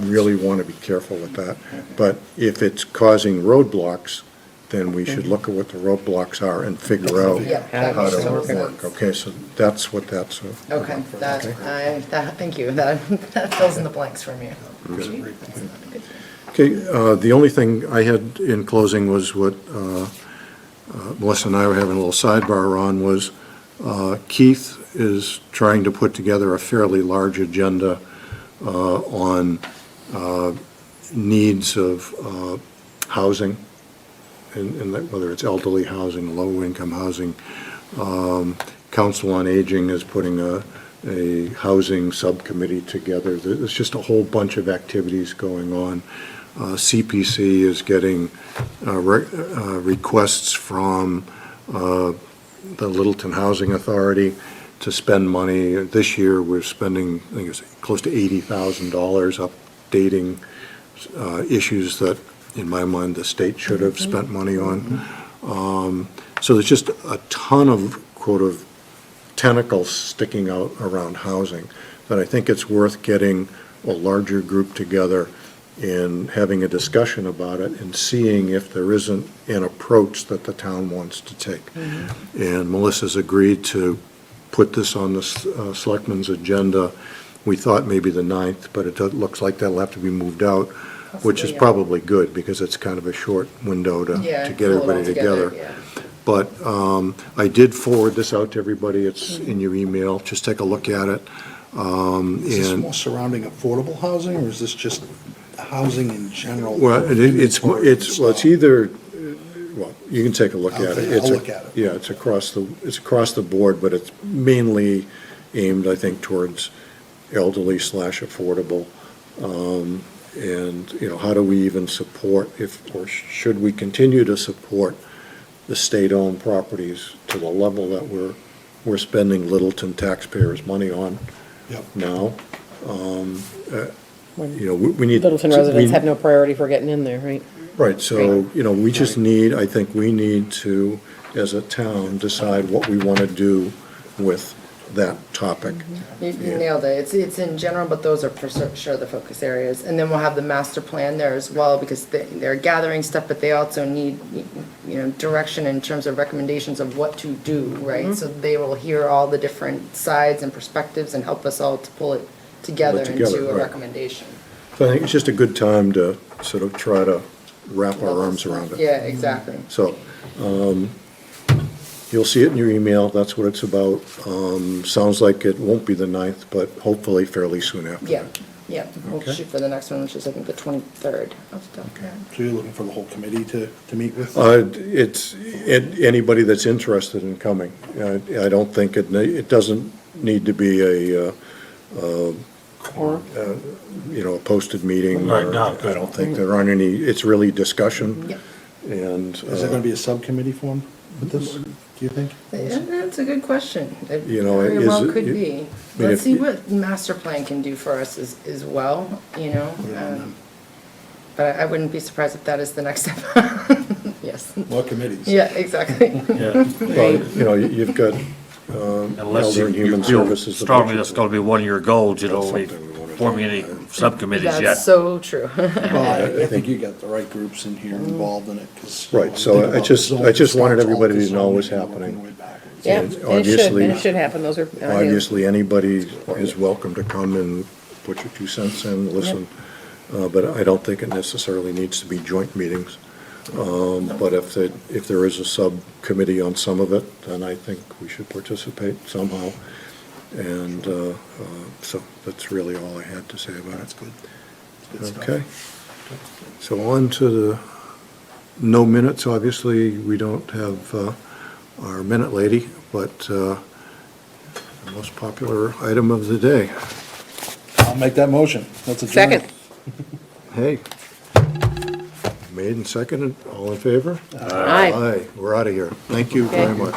really want to be careful with that. But if it's causing roadblocks, then we should look at what the roadblocks are and figure out Yeah, that how makes to total work. sense. Okay, so that's what that's. Okay, thank you, that fills in the blanks for me. Okay, the only thing I had in closing was what Melissa and I were having a little sidebar on was Keith is trying to put together a fairly large agenda on needs of housing, and whether it's elderly housing, low-income housing. Council on Aging is putting a housing subcommittee together. There's just a whole bunch of activities going on. CPC is getting requests from the Littleton Housing Authority to spend money. This year, we're spending, I think it's close to $80,000 updating issues that, in my mind, the state should have spent money on. So there's just a ton of, quote, of tentacles sticking out around housing that I think it's worth getting a larger group together and having a discussion about it and seeing if there isn't an approach that the town wants to take. And Melissa's agreed to put this on the selectmen's agenda. We thought maybe the 9th, but it looks like that'll have to be moved out, which is Possibly, yeah. probably good because it's kind of a short window to Yeah, get pull it all everybody together. yeah. But I did forward this out to everybody. It's in your email. Just take a look at it. Is this And, more surrounding affordable housing, or is this just housing in general? well, it's either, well, you can take a look at it. Okay, It's I'll a- look at it. Yeah, it's across the board, but it's mainly aimed, I think, towards elderly/affordable. And, you know, how do we even support, or should we continue to support the state-owned properties to the level that we're spending Littleton taxpayers' money on Yep. now. You know, we need. Littleton residents have no priority for getting in there, right? Right, so, you know, we just need, I think we need to, as a town, decide what we want to do with that topic. You nailed it. It's in general, but those are for sure the focus areas. And then we'll have the master plan there as well, because they're gathering stuff, but they also need, you know, direction in terms of recommendations of what to do, right? So they will hear all the different sides and perspectives and help us all to pull it together into a right. recommendation. So I think it's just a good time to sort of try to wrap our arms around it. Yeah, exactly. So, you'll see it in your email, that's what it's about. Sounds like it won't be the 9th, but hopefully fairly soon after Yeah, that. yeah. We'll Okay. shoot for the next one, which is I think the 23rd of stuff. So you're looking for the whole committee to meet with? It's anybody that's interested in coming. I don't think it doesn't need to be a, you know, a posted meeting. Right, or- no. I don't think there aren't any, it's really discussion. Yep. And, Is there gonna be a subcommittee formed with this, do you think? Yeah, that's a good question. It You know, very is well it- could you- be. mean, Let's if see you- what master plan can do for us as well, you know? But I wouldn't be surprised if that is the next step. Yes. More committees. Yeah, exactly. Yeah. well, you know, you've got Unless Elder you and Human feel Services. the strongly budget. that's gonna be one of your goals, you don't be something we wanna do. forming any subcommittees yet. That's so true. Well, I think you got the right groups in here involved in it, because. Right, so I just wanted everybody to know what's happening. Yeah, And and it should, obviously- and it should happen, those are. Obviously, anybody is welcome to come and put your 2 cents in, listen. But I don't think it necessarily needs to be joint meetings. But if there is a subcommittee on some of it, then I think we should participate somehow. And so that's really all I had to say about it. That's good. Good stuff. Okay. So on to the, no minutes, obviously, we don't have our minute lady, but the most popular item of the day. I'll make that motion. Let's adjourn. Second. Hey, made and seconded, all in favor? Aye. Aye, we're out of here. Thank you very Okay. much.